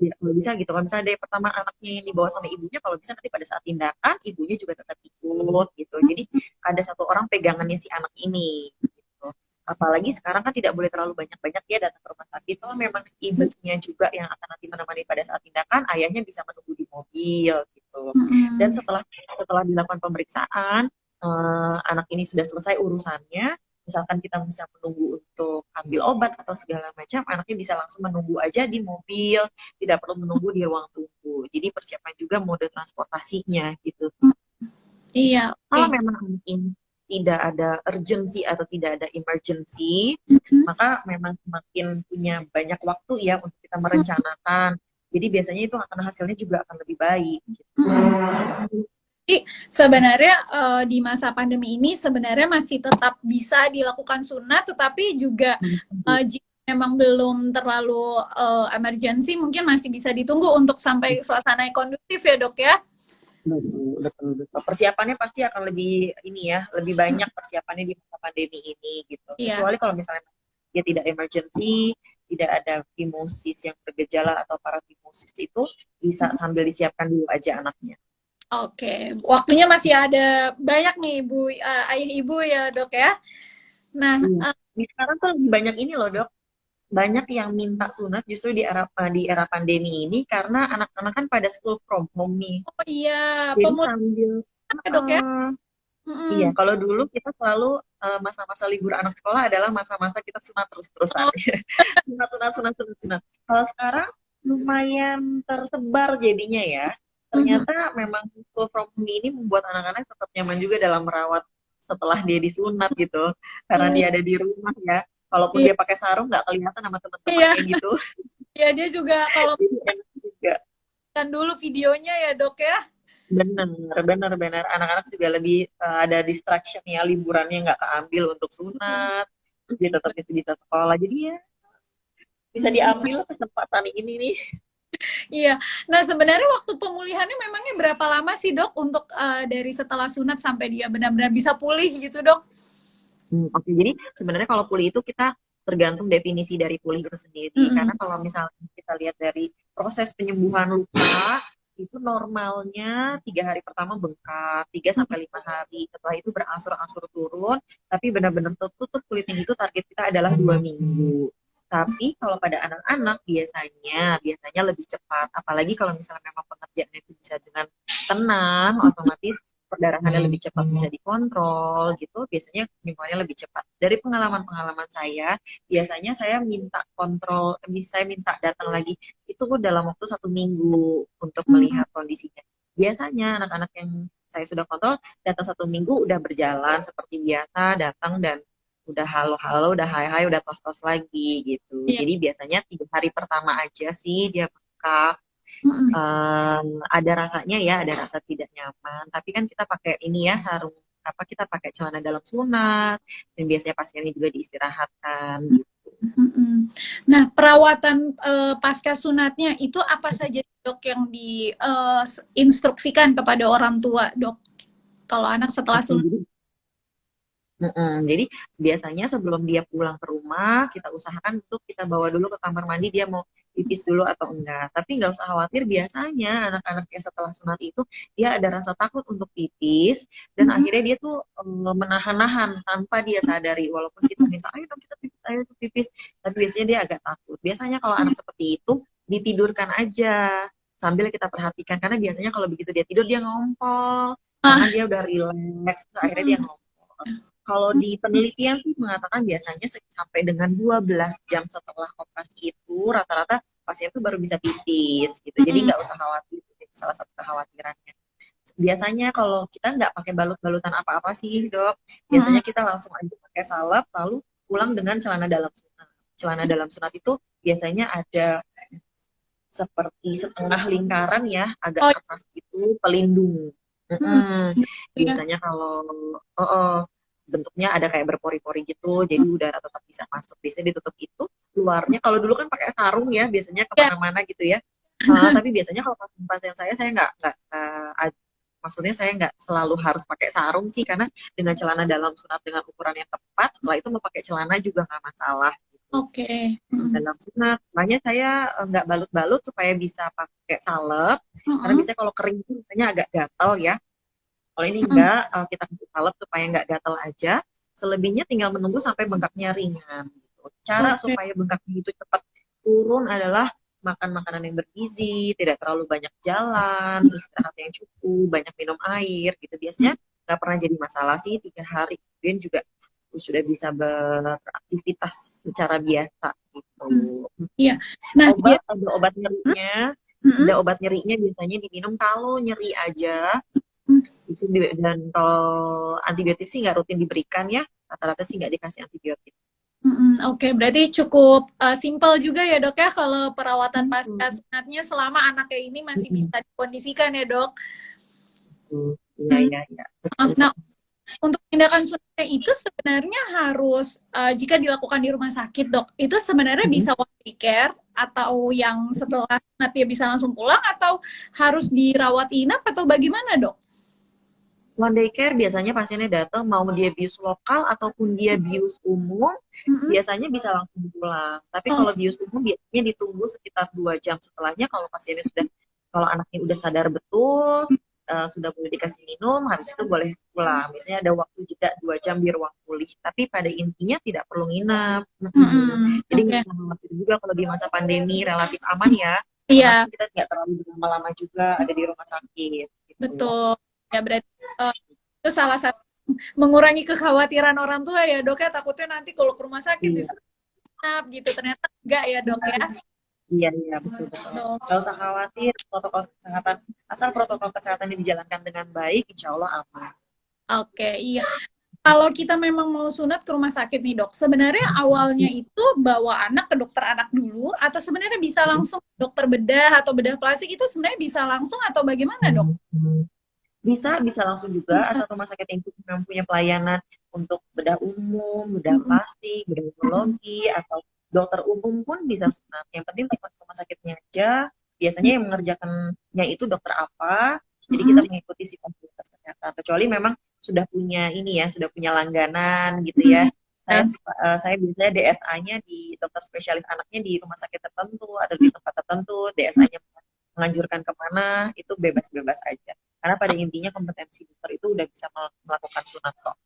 B: ya, kalau bisa gitu. Kalau misalnya dari pertama anaknya yang dibawa sama ibunya, kalau bisa nanti pada saat tindakan ibunya juga tetap ikut gitu. Jadi ada satu orang pegangannya si anak ini. Gitu. Apalagi sekarang kan tidak boleh terlalu banyak-banyak ya datang ke rumah sakit. Kalau memang
A: Bet-
B: ibunya juga yang akan nanti menemani pada saat tindakan, ayahnya bisa menunggu di mobil gitu. Dan
A: Mm-mm.
B: setelah setelah dilakukan pemeriksaan, anak ini sudah selesai urusannya, misalkan kita bisa menunggu untuk ambil obat atau segala macam, anaknya bisa langsung menunggu aja di mobil, tidak perlu menunggu di ruang tunggu. Jadi persiapan juga mode transportasinya gitu.
A: Iya, oke.
B: Kalau memang anak ini tidak ada urgency atau tidak ada emergency, maka memang semakin punya banyak waktu ya untuk kita merencanakan. Jadi biasanya itu akan hasilnya juga akan lebih baik. Gitu.
A: Jadi sebenarnya di masa pandemi ini sebenarnya masih tetap bisa dilakukan sunat, tetapi juga jika memang belum terlalu emergency, mungkin masih bisa ditunggu untuk sampai suasana yang kondusif ya dok ya.
B: Betul, betul, betul. Persiapannya pasti akan lebih ini ya, lebih banyak persiapannya di masa pandemi ini gitu.
A: Iya.
B: Kecuali kalau misalnya dia tidak emergency, tidak ada fimosis yang bergejala atau parafimosis, itu bisa sambil disiapkan dulu aja anaknya.
A: Oke, waktunya masih ada banyak nih ibu, ayah ibu ya dok ya. Nah,
B: Iya. Di sekarang tuh lebih banyak ini loh dok, banyak yang minta sunat justru di era pandemi ini karena anak-anak kan pada school from home nih.
A: oh iya,
B: Jadi
A: pemulihan
B: sambil
A: ya dok ya.
B: iya,
A: Mm-mm.
B: kalau dulu kita selalu masa-masa libur anak sekolah adalah masa-masa kita sunat terus-terusan.
A: Oh,
B: Sunat, sunat, sunat, sunat, sunat. Kalau sekarang lumayan tersebar jadinya ya.
A: mhm.
B: Ternyata memang school from home ini membuat anak-anak tetap nyaman juga dalam merawat setelah dia disunat gitu. Karena
A: Iya,
B: dia ada di rumah ya. Kalaupun
A: iya,
B: dia pakai sarung nggak kelihatan sama
A: iya,
B: teman-temannya gitu.
A: iya, dia juga kalau
B: Jadi enak juga.
A: kan dulu videonya ya dok ya.
B: Bener, bener, bener. Anak-anak juga lebih ada distraction ya, liburannya nggak keambil untuk sunat, terus dia tetap bisa sekolah. Jadi ya bisa
A: Mm-mm.
B: diambil kesempatan ini nih.
A: Iya. Nah, sebenarnya waktu pemulihannya memangnya berapa lama sih, Dok, untuk dari setelah sunat sampai dia benar-benar bisa pulih gitu, Dok?
B: Oke, jadi sebenarnya kalau pulih itu kita tergantung definisi dari pulih itu sendiri.
A: Mm-mm.
B: Karena kalau misalnya kita lihat dari proses penyembuhan luka, itu normalnya 3 hari pertama bengkak, 3 sampai 5 hari. Setelah itu berangsur-angsur turun, tapi benar-benar tertutup kulitnya itu target kita adalah 2 minggu. Tapi kalau pada anak-anak biasanya lebih cepat. Apalagi kalau misalnya memang pengerjaannya itu bisa dengan tenang, otomatis perdarahannya lebih cepat bisa dikontrol gitu. Biasanya penyembuhannya lebih cepat. Dari pengalaman-pengalaman saya, biasanya saya minta kontrol, saya minta datang lagi itu dalam waktu 1 minggu untuk
A: Mm-mm.
B: melihat kondisinya. Biasanya anak-anak yang saya sudah kontrol datang 1 minggu udah berjalan seperti biasa, datang dan udah halo-halo, udah hai-hai, udah tos-tos lagi gitu.
A: Iya.
B: Jadi biasanya 3 hari pertama aja sih dia bengkak.
A: Mm-mm.
B: Ada rasanya ya, ada rasa tidak nyaman. Tapi kan kita pakai ini ya sarung apa kita pakai celana dalam sunat dan biasanya pasiennya juga diistirahatkan gitu.
A: Mm-mm. Nah, perawatan pasca sunatnya itu apa saja dok yang diinstruksikan kepada orang tua dok? Kalau anak setelah
B: Oke,
A: sunat.
B: jadi jadi biasanya sebelum dia pulang ke rumah, kita usahakan untuk kita bawa dulu ke kamar mandi, dia mau pipis dulu atau enggak. Tapi nggak usah khawatir, biasanya anak-anak yang setelah sunat itu, dia ada rasa takut untuk pipis, dan
A: Mm-mm.
B: akhirnya dia tuh menahan-nahan tanpa dia sadari. Walaupun kita minta, ayo dong kita pipis, ayo dong pipis. Tapi biasanya dia agak takut. Biasanya kalau anak seperti itu, ditidurkan aja, sambil kita perhatikan. Karena biasanya kalau begitu dia tidur, dia ngompol. Karena
A: Ah,
B: dia udah relax, akhirnya dia
A: mm-mm.
B: ngompol. Kalau di penelitian sih mengatakan biasanya sampai dengan 12 jam setelah operasi itu rata-rata pasien itu baru bisa pipis gitu. Jadi
A: Mm-mm.
B: nggak usah khawatir, itu salah satu kekhawatirannya. Biasanya kalau kita nggak pakai balut-balutan apa-apa sih dok,
A: Mm-mm.
B: biasanya kita langsung aja pakai salep lalu pulang dengan celana dalam sunat. Celana dalam sunat itu biasanya ada seperti setengah lingkaran ya, agak
A: Oh,
B: keras itu pelindung.
A: mm-mm.
B: Mm-mm.
A: Ya.
B: Biasanya kalau bentuknya ada kayak berpori-pori gitu, jadi udara tetap bisa masuk. Biasanya ditutup itu, luarnya kalau dulu kan pakai sarung ya, biasanya
A: Ya.
B: kemana-mana gitu ya. Tapi biasanya kalau pasien saya nggak maksudnya saya nggak selalu harus pakai sarung sih, karena dengan celana dalam sunat dengan ukuran yang tepat, setelah itu mau pakai celana juga nggak masalah gitu
A: Oke. Mm-mm.
B: dalam sunat. Makanya saya nggak balut-balut supaya bisa pakai salep. Karena
A: Mm-mm.
B: biasanya kalau kering itu biasanya agak gatal ya. Kalau ini
A: Mm-mm.
B: enggak, kita kasih salep supaya nggak gatal aja. Selebihnya tinggal menunggu sampai bengkaknya ringan. Gitu. Cara
A: Oke.
B: supaya bengkaknya itu cepat turun adalah makan makanan yang bergizi, tidak terlalu banyak jalan, istirahat yang cukup, banyak minum air gitu. Biasanya nggak pernah jadi masalah sih 3 hari. Kemudian juga sudah bisa beraktivitas secara biasa gitu.
A: Mm. Iya. Nah, dia.
B: Ada obat nyerinya biasanya diminum kalau nyeri aja.
A: Mm.
B: Itu dan kalau antibiotik sih nggak rutin diberikan ya, rata-rata sih nggak dikasih antibiotik.
A: Mm-mm. Oke, berarti cukup simpel juga ya dok ya kalau perawatan pasca
B: Hmm.
A: sunatnya selama anaknya ini masih
B: Hmm.
A: bisa dikondisikan ya dok.
B: Iya,
A: Hmm.
B: iya, iya. Betul.
A: Nah, untuk tindakan sunatnya itu sebenarnya harus jika dilakukan di rumah sakit dok, itu sebenarnya
B: Mm-mm.
A: bisa one day care atau yang setelah sunat dia bisa langsung pulang atau harus dirawat inap atau bagaimana dok?
B: One day care biasanya pasiennya datang mau dia bius lokal ataupun dia bius umum,
A: Mm-mm.
B: biasanya bisa langsung pulang. Tapi
A: Oh,
B: kalau bius umum biasanya ditunggu sekitar 2 jam setelahnya kalau pasiennya sudah, kalau anaknya udah sadar betul, sudah boleh dikasih minum, habis itu boleh pulang. Biasanya ada waktu jeda 2 jam di ruang pulih. Tapi pada intinya tidak perlu nginap. Mm-mm.
A: mm-mm.
B: Jadi
A: Oke,
B: nggak usah khawatir juga kalau di masa pandemi relatif aman ya, karena
A: iya
B: kan kita nggak terlalu lama-lama juga ada di rumah sakit. Gitu.
A: betul. Ya berarti itu salah satu mengurangi kekhawatiran orang tua ya dok ya, takutnya nanti kalau ke rumah sakit
B: Iya.
A: disunat gitu, ternyata enggak ya dok ya.
B: Iya, iya, betul, betul.
A: Dok.
B: Gak usah khawatir, protokol kesehatan, asal protokol kesehatan dijalankan dengan baik, insya Allah aman.
A: Oke, iya. Kalau kita memang mau sunat ke rumah sakit nih dok, sebenarnya awalnya itu bawa anak ke dokter anak dulu, atau sebenarnya bisa langsung ke dokter bedah atau bedah plastik itu sebenarnya bisa langsung atau bagaimana dok?
B: Bisa langsung juga,
A: Bisa.
B: asal rumah sakit yang memang punya pelayanan untuk bedah umum, bedah
A: Mm-mm.
B: plastik, bedah
A: Mm-mm.
B: urologi, atau dokter umum pun bisa sunat. Yang penting tempat rumah sakitnya aja, biasanya yang mengerjakannya itu dokter apa, jadi kita
A: Mm-mm.
B: mengikuti si fasilitas kesehatan. Kecuali memang sudah punya ini ya, sudah punya langganan gitu ya.
A: Mm-mm.
B: Saya biasanya DSA-nya di dokter spesialis anaknya di rumah sakit tertentu atau di tempat tertentu, DSA-nya menganjurkan kemana, itu bebas-bebas aja. Karena pada intinya kompetensi dokter itu udah bisa melakukan sunat kok.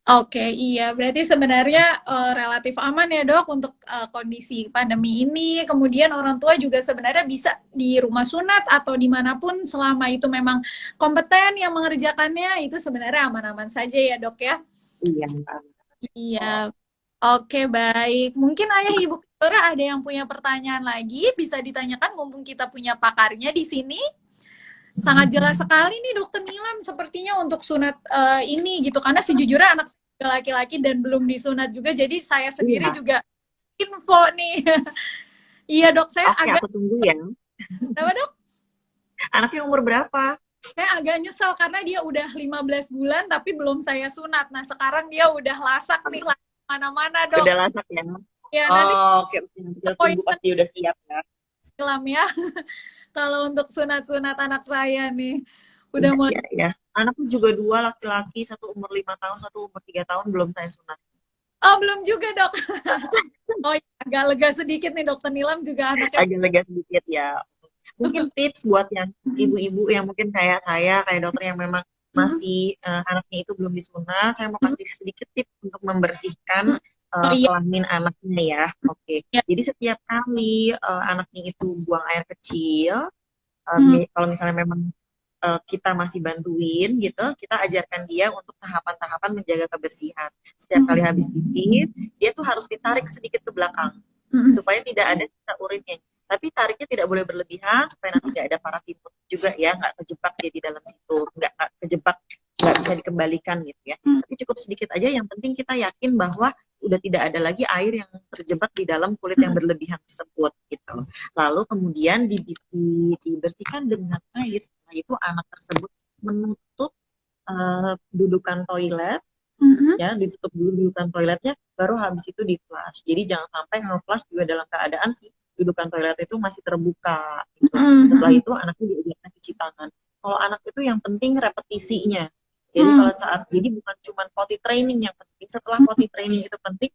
A: Oke, iya. Berarti sebenarnya relatif aman ya dok untuk kondisi pandemi ini. Kemudian orang tua juga sebenarnya bisa di rumah sunat atau dimanapun selama itu memang kompeten yang mengerjakannya itu sebenarnya aman-aman saja ya dok ya.
B: Iya.
A: Iya. Oke, baik. Mungkin ayah ibu Ketura ada yang punya pertanyaan lagi bisa ditanyakan mumpung kita punya pakarnya di sini. Sangat jelas sekali nih dokter Nilam sepertinya untuk sunat ini gitu karena sejujurnya anak saya laki-laki dan belum disunat juga jadi saya sendiri
B: Iya.
A: juga info nih. Iya dok, saya
B: Oke,
A: agak
B: aku tunggu ya.
A: apa dok?
B: Anaknya umur berapa?
A: Saya agak nyesel karena dia udah 15 bulan tapi belum saya sunat. Nah, sekarang dia udah lasak nih lah mana-mana dok.
B: Udah lasak ya?
A: Ya nanti
B: Oh, oke, tinggal tunggu
A: poin
B: pasti udah siap ya.
A: Nilam ya. Kalau untuk sunat-sunat anak saya nih udah
B: Iya,
A: mulai.
B: iya, iya. Anakku juga dua laki-laki, satu umur 5 tahun, satu umur 3 tahun, belum saya sunat.
A: Oh, belum juga dok. Oh, ya, agak lega sedikit nih dokter Nilam juga anaknya.
B: Agak lega sedikit ya. Mungkin tips buat yang ibu-ibu yang mungkin kayak saya, kayak dokter yang memang masih anaknya itu belum disunat, saya mau kasih sedikit tips untuk membersihkan
A: Oh iya,
B: kelamin anaknya ya. Oke.
A: ya.
B: Jadi setiap kali anaknya itu buang air kecil, kalau misalnya memang kita masih bantuin gitu, kita ajarkan dia untuk tahapan-tahapan menjaga kebersihan. Setiap kali habis pipis, dia tuh harus ditarik sedikit ke belakang supaya tidak ada sisa urinnya. Tapi tariknya tidak boleh berlebihan supaya nanti nggak ada parafin juga ya, nggak kejebak dia di dalam situ, nggak kejebak, nggak bisa dikembalikan gitu ya. Tapi cukup sedikit aja, yang penting kita yakin bahwa udah tidak ada lagi air yang terjebak di dalam kulit yang berlebihan tersebut gitu. Lalu kemudian dibersihkan dengan air. Setelah itu anak tersebut menutup dudukan toilet, ya ditutup dulu dudukan toiletnya, baru habis itu di flush. Jadi jangan sampai nge-flush juga dalam keadaan si dudukan toilet itu masih terbuka gitu. Setelah itu anaknya diajarkan cuci tangan. Kalau anak itu yang penting repetisinya. Jadi kalau jadi bukan cuma potty training yang penting. Setelah potty training itu penting,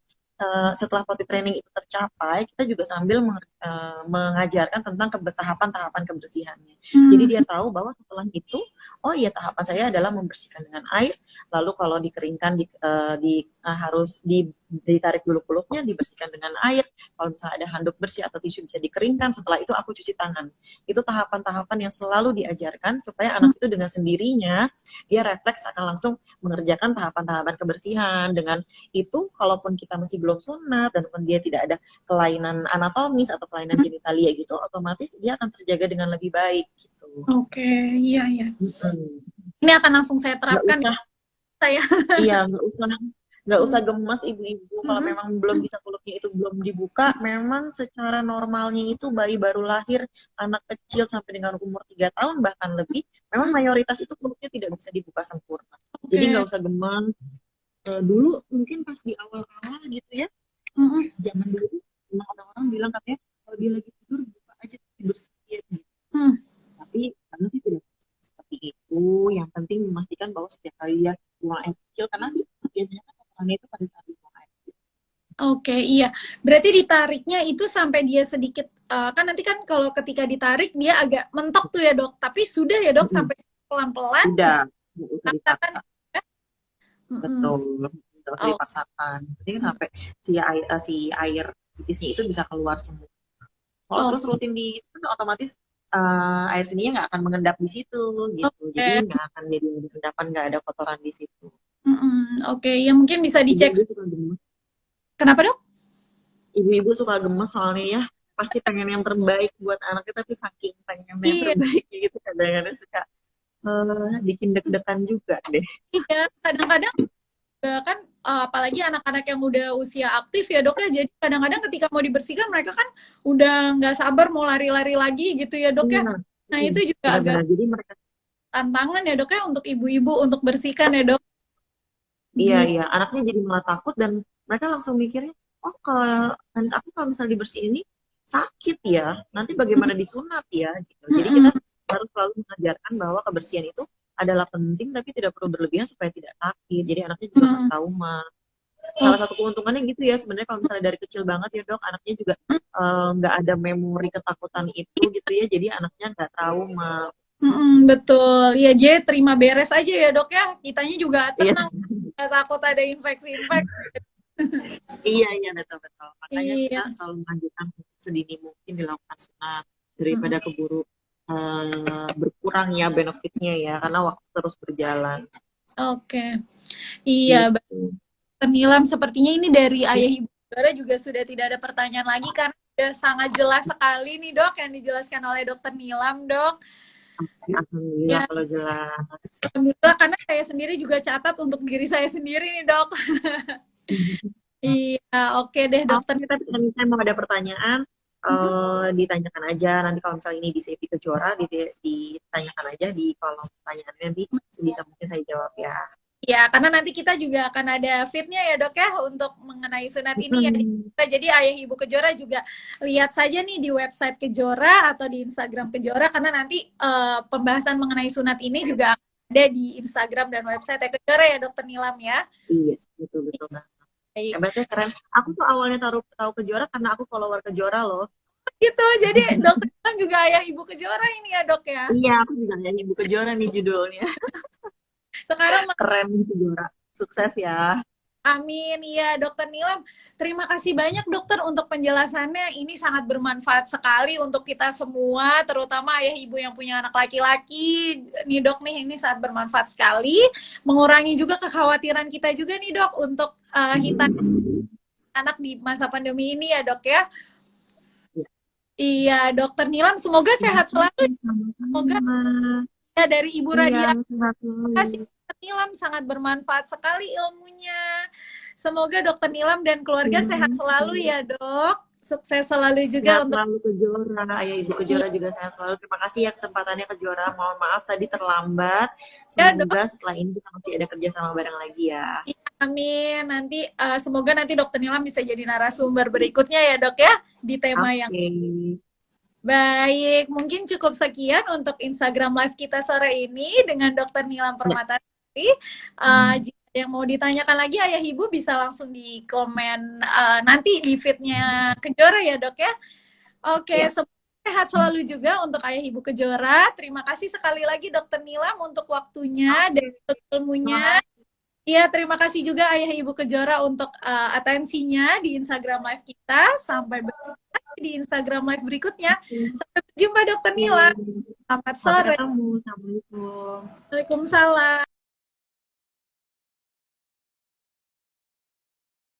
B: setelah potty training itu tercapai, kita juga sambil mengajarkan tentang tahapan-tahapan kebersihannya. Jadi dia tahu bahwa setelah itu, oh iya tahapan saya adalah membersihkan dengan air, lalu kalau dikeringkan harus ditarik dulu kulupnya, dibersihkan dengan air. Kalau misalnya ada handuk bersih atau tisu bisa dikeringkan, setelah itu aku cuci tangan. Itu tahapan-tahapan yang selalu diajarkan supaya anak itu dengan sendirinya dia refleks akan langsung mengerjakan tahapan-tahapan kebersihan. Dengan itu, kalaupun kita masih belum sunat dan dia tidak ada kelainan anatomis atau kelainan genitalia gitu, otomatis dia akan terjaga dengan lebih baik gitu.
A: Oke, iya iya. Ini akan langsung saya terapkan. Saya.
B: Iya, nggak usah gemas ibu-ibu kalau memang belum bisa kulupnya itu belum dibuka. Memang secara normalnya itu bayi baru lahir, anak kecil sampai dengan umur 3 tahun bahkan lebih, memang mayoritas itu kulupnya tidak bisa dibuka sempurna. Jadi nggak usah gemas. Dulu mungkin pas di awal-awal gitu ya, zaman dulu orang-orang bilang katanya kalau dia lagi tidur buka aja dibersihin gitu. Tapi karena sih tidak seperti itu. Yang penting memastikan bahwa setiap kali dia buang air kecil, karena sih biasanya kan kotorannya itu pada saat buang air kecil.
A: Oke, iya. Berarti ditariknya itu sampai dia sedikit, kan nanti kan kalau ketika ditarik dia agak mentok tuh ya dok. Tapi sudah ya dok sampai pelan-pelan.
B: Sudah, nggak usah dipaksa.
A: Ya?
B: Betul, nggak usah dipaksakan. Penting sampai si air pipisnya itu bisa keluar semua. Kalau terus rutin kan otomatis air seninya nggak akan mengendap di situ gitu. Jadi nggak akan jadi endapan, nggak ada kotoran di situ.
A: Oke, ya mungkin bisa dicek. Kenapa dok?
B: Ibu-ibu suka gemes soalnya ya, pasti pengen yang terbaik buat anaknya, tapi saking pengen yang terbaik gitu kadang-kadang suka bikin deg-degan juga deh.
A: Iya, kadang-kadang kan apalagi anak-anak yang udah usia aktif ya dok ya, jadi kadang-kadang ketika mau dibersihkan mereka kan udah nggak sabar mau lari-lari lagi gitu ya dok ya. Nah itu juga agak
B: jadi mereka
A: tantangan ya dok ya untuk ibu-ibu untuk bersihkan ya dok.
B: Iya, anaknya jadi malah takut dan mereka langsung mikirnya, oh kalau aku kalau misalnya dibersihin ini sakit ya, nanti bagaimana disunat ya gitu. Jadi kita harus selalu mengajarkan bahwa kebersihan itu adalah penting tapi tidak perlu berlebihan supaya tidak sakit. Jadi anaknya juga nggak trauma. salah satu keuntungannya gitu ya sebenarnya kalau misalnya dari kecil banget ya dok, anaknya juga nggak ada memori ketakutan itu gitu ya, jadi anaknya nggak trauma.
A: Betul. Ya dia terima beres aja ya dok ya. Kitanya juga
B: Iya,
A: tenang. Nggak takut ada infeksi-infeksi.
B: iya betul betul. Makanya
A: Iya.
B: kita selalu menganjurkan sedini mungkin dilakukan sunat
A: Mm-mm.
B: daripada keburu berkurang ya benefitnya ya, karena waktu terus berjalan.
A: Oke. Iya,
B: Gitu.
A: Nilam, sepertinya ini dari
B: Ya,
A: ayah ibu saudara juga sudah tidak ada pertanyaan lagi karena sudah sangat jelas sekali nih dok yang dijelaskan oleh dokter Nilam dok.
B: alhamdulillah
A: Ya,
B: kalau jelas.
A: alhamdulillah karena saya sendiri juga catat untuk diri saya sendiri nih dok. Iya, oke deh dokter.
B: Oke, tapi kalau misalnya mau ada pertanyaan, ditanyakan aja. Nanti kalau misalnya ini di CV Kejora, ditanyakan aja di kolom pertanyaannya. Nanti sebisa mungkin saya jawab ya.
A: Ya, karena nanti kita juga akan ada fitnya ya dok ya untuk mengenai sunat ini ya.
B: Hmm.
A: Jadi ayah ibu Kejora juga lihat saja nih di website Kejora atau di Instagram Kejora karena nanti pembahasan mengenai sunat ini juga ada di Instagram dan website Kejora ya dokter Nilam ya.
B: Iya, betul-betul banget.
A: Baik.
B: Hebatnya keren. Aku tuh awalnya tahu Kejora karena aku follower Kejora loh.
A: Gitu, jadi dokter Nilam juga ayah ibu Kejora ini ya dok ya.
B: Iya, aku juga nyanyi Ibu Kejora nih judulnya.
A: Sekarang
B: Keren nih Kejora. Sukses ya.
A: amin, iya Dokter Nilam. Terima kasih banyak dokter untuk penjelasannya. Ini sangat bermanfaat sekali untuk kita semua, terutama ayah ibu yang punya anak laki-laki. Nih dok nih, ini sangat bermanfaat sekali. Mengurangi juga kekhawatiran kita juga nih dok untuk hitan anak di masa pandemi ini ya dok ya. Iya Dokter Nilam, semoga sehat selalu. Semoga
B: Sama-sama.
A: ya dari Ibu
B: Iya,
A: Radia.
B: sehat
A: Kasih
B: selalu.
A: Dokter Nilam sangat bermanfaat sekali ilmunya. Semoga Dokter Nilam dan keluarga sehat selalu
B: Iya.
A: ya, Dok. Sukses selalu
B: Sehat
A: juga untuk
B: selalu Kejora, ayah ibu Kejora juga sehat selalu. Terima kasih ya kesempatannya Kejora. Mohon maaf tadi terlambat.
A: ya, Dok.
B: Semoga setelah ini kita masih ada kerja sama bareng lagi ya.
A: Ya, amin. Nanti semoga nanti Dokter Nilam bisa jadi narasumber berikutnya ya, Dok ya, di tema yang
B: Oke.
A: baik. Mungkin cukup sekian untuk Instagram Live kita sore ini dengan Dokter Nilam
B: Ya.
A: Permatasari. Jika ada yang mau ditanyakan lagi, ayah ibu bisa langsung di komen nanti di feednya Kejora ya dok ya. Oke,
B: Ya.
A: semoga sehat selalu juga untuk ayah ibu Kejora. Terima kasih sekali lagi Dokter Nilam untuk waktunya dan
B: Oke.
A: untuk
B: Terima
A: ilmunya.
B: kasih.
A: Iya, terima kasih juga ayah ibu Kejora untuk atensinya di Instagram Live kita. Sampai berjumpa di Instagram Live berikutnya. Sampai berjumpa Dokter Nila. Selamat
B: Sampai
A: sore.
B: ketemu. Assalamualaikum.
A: Waalaikumsalam.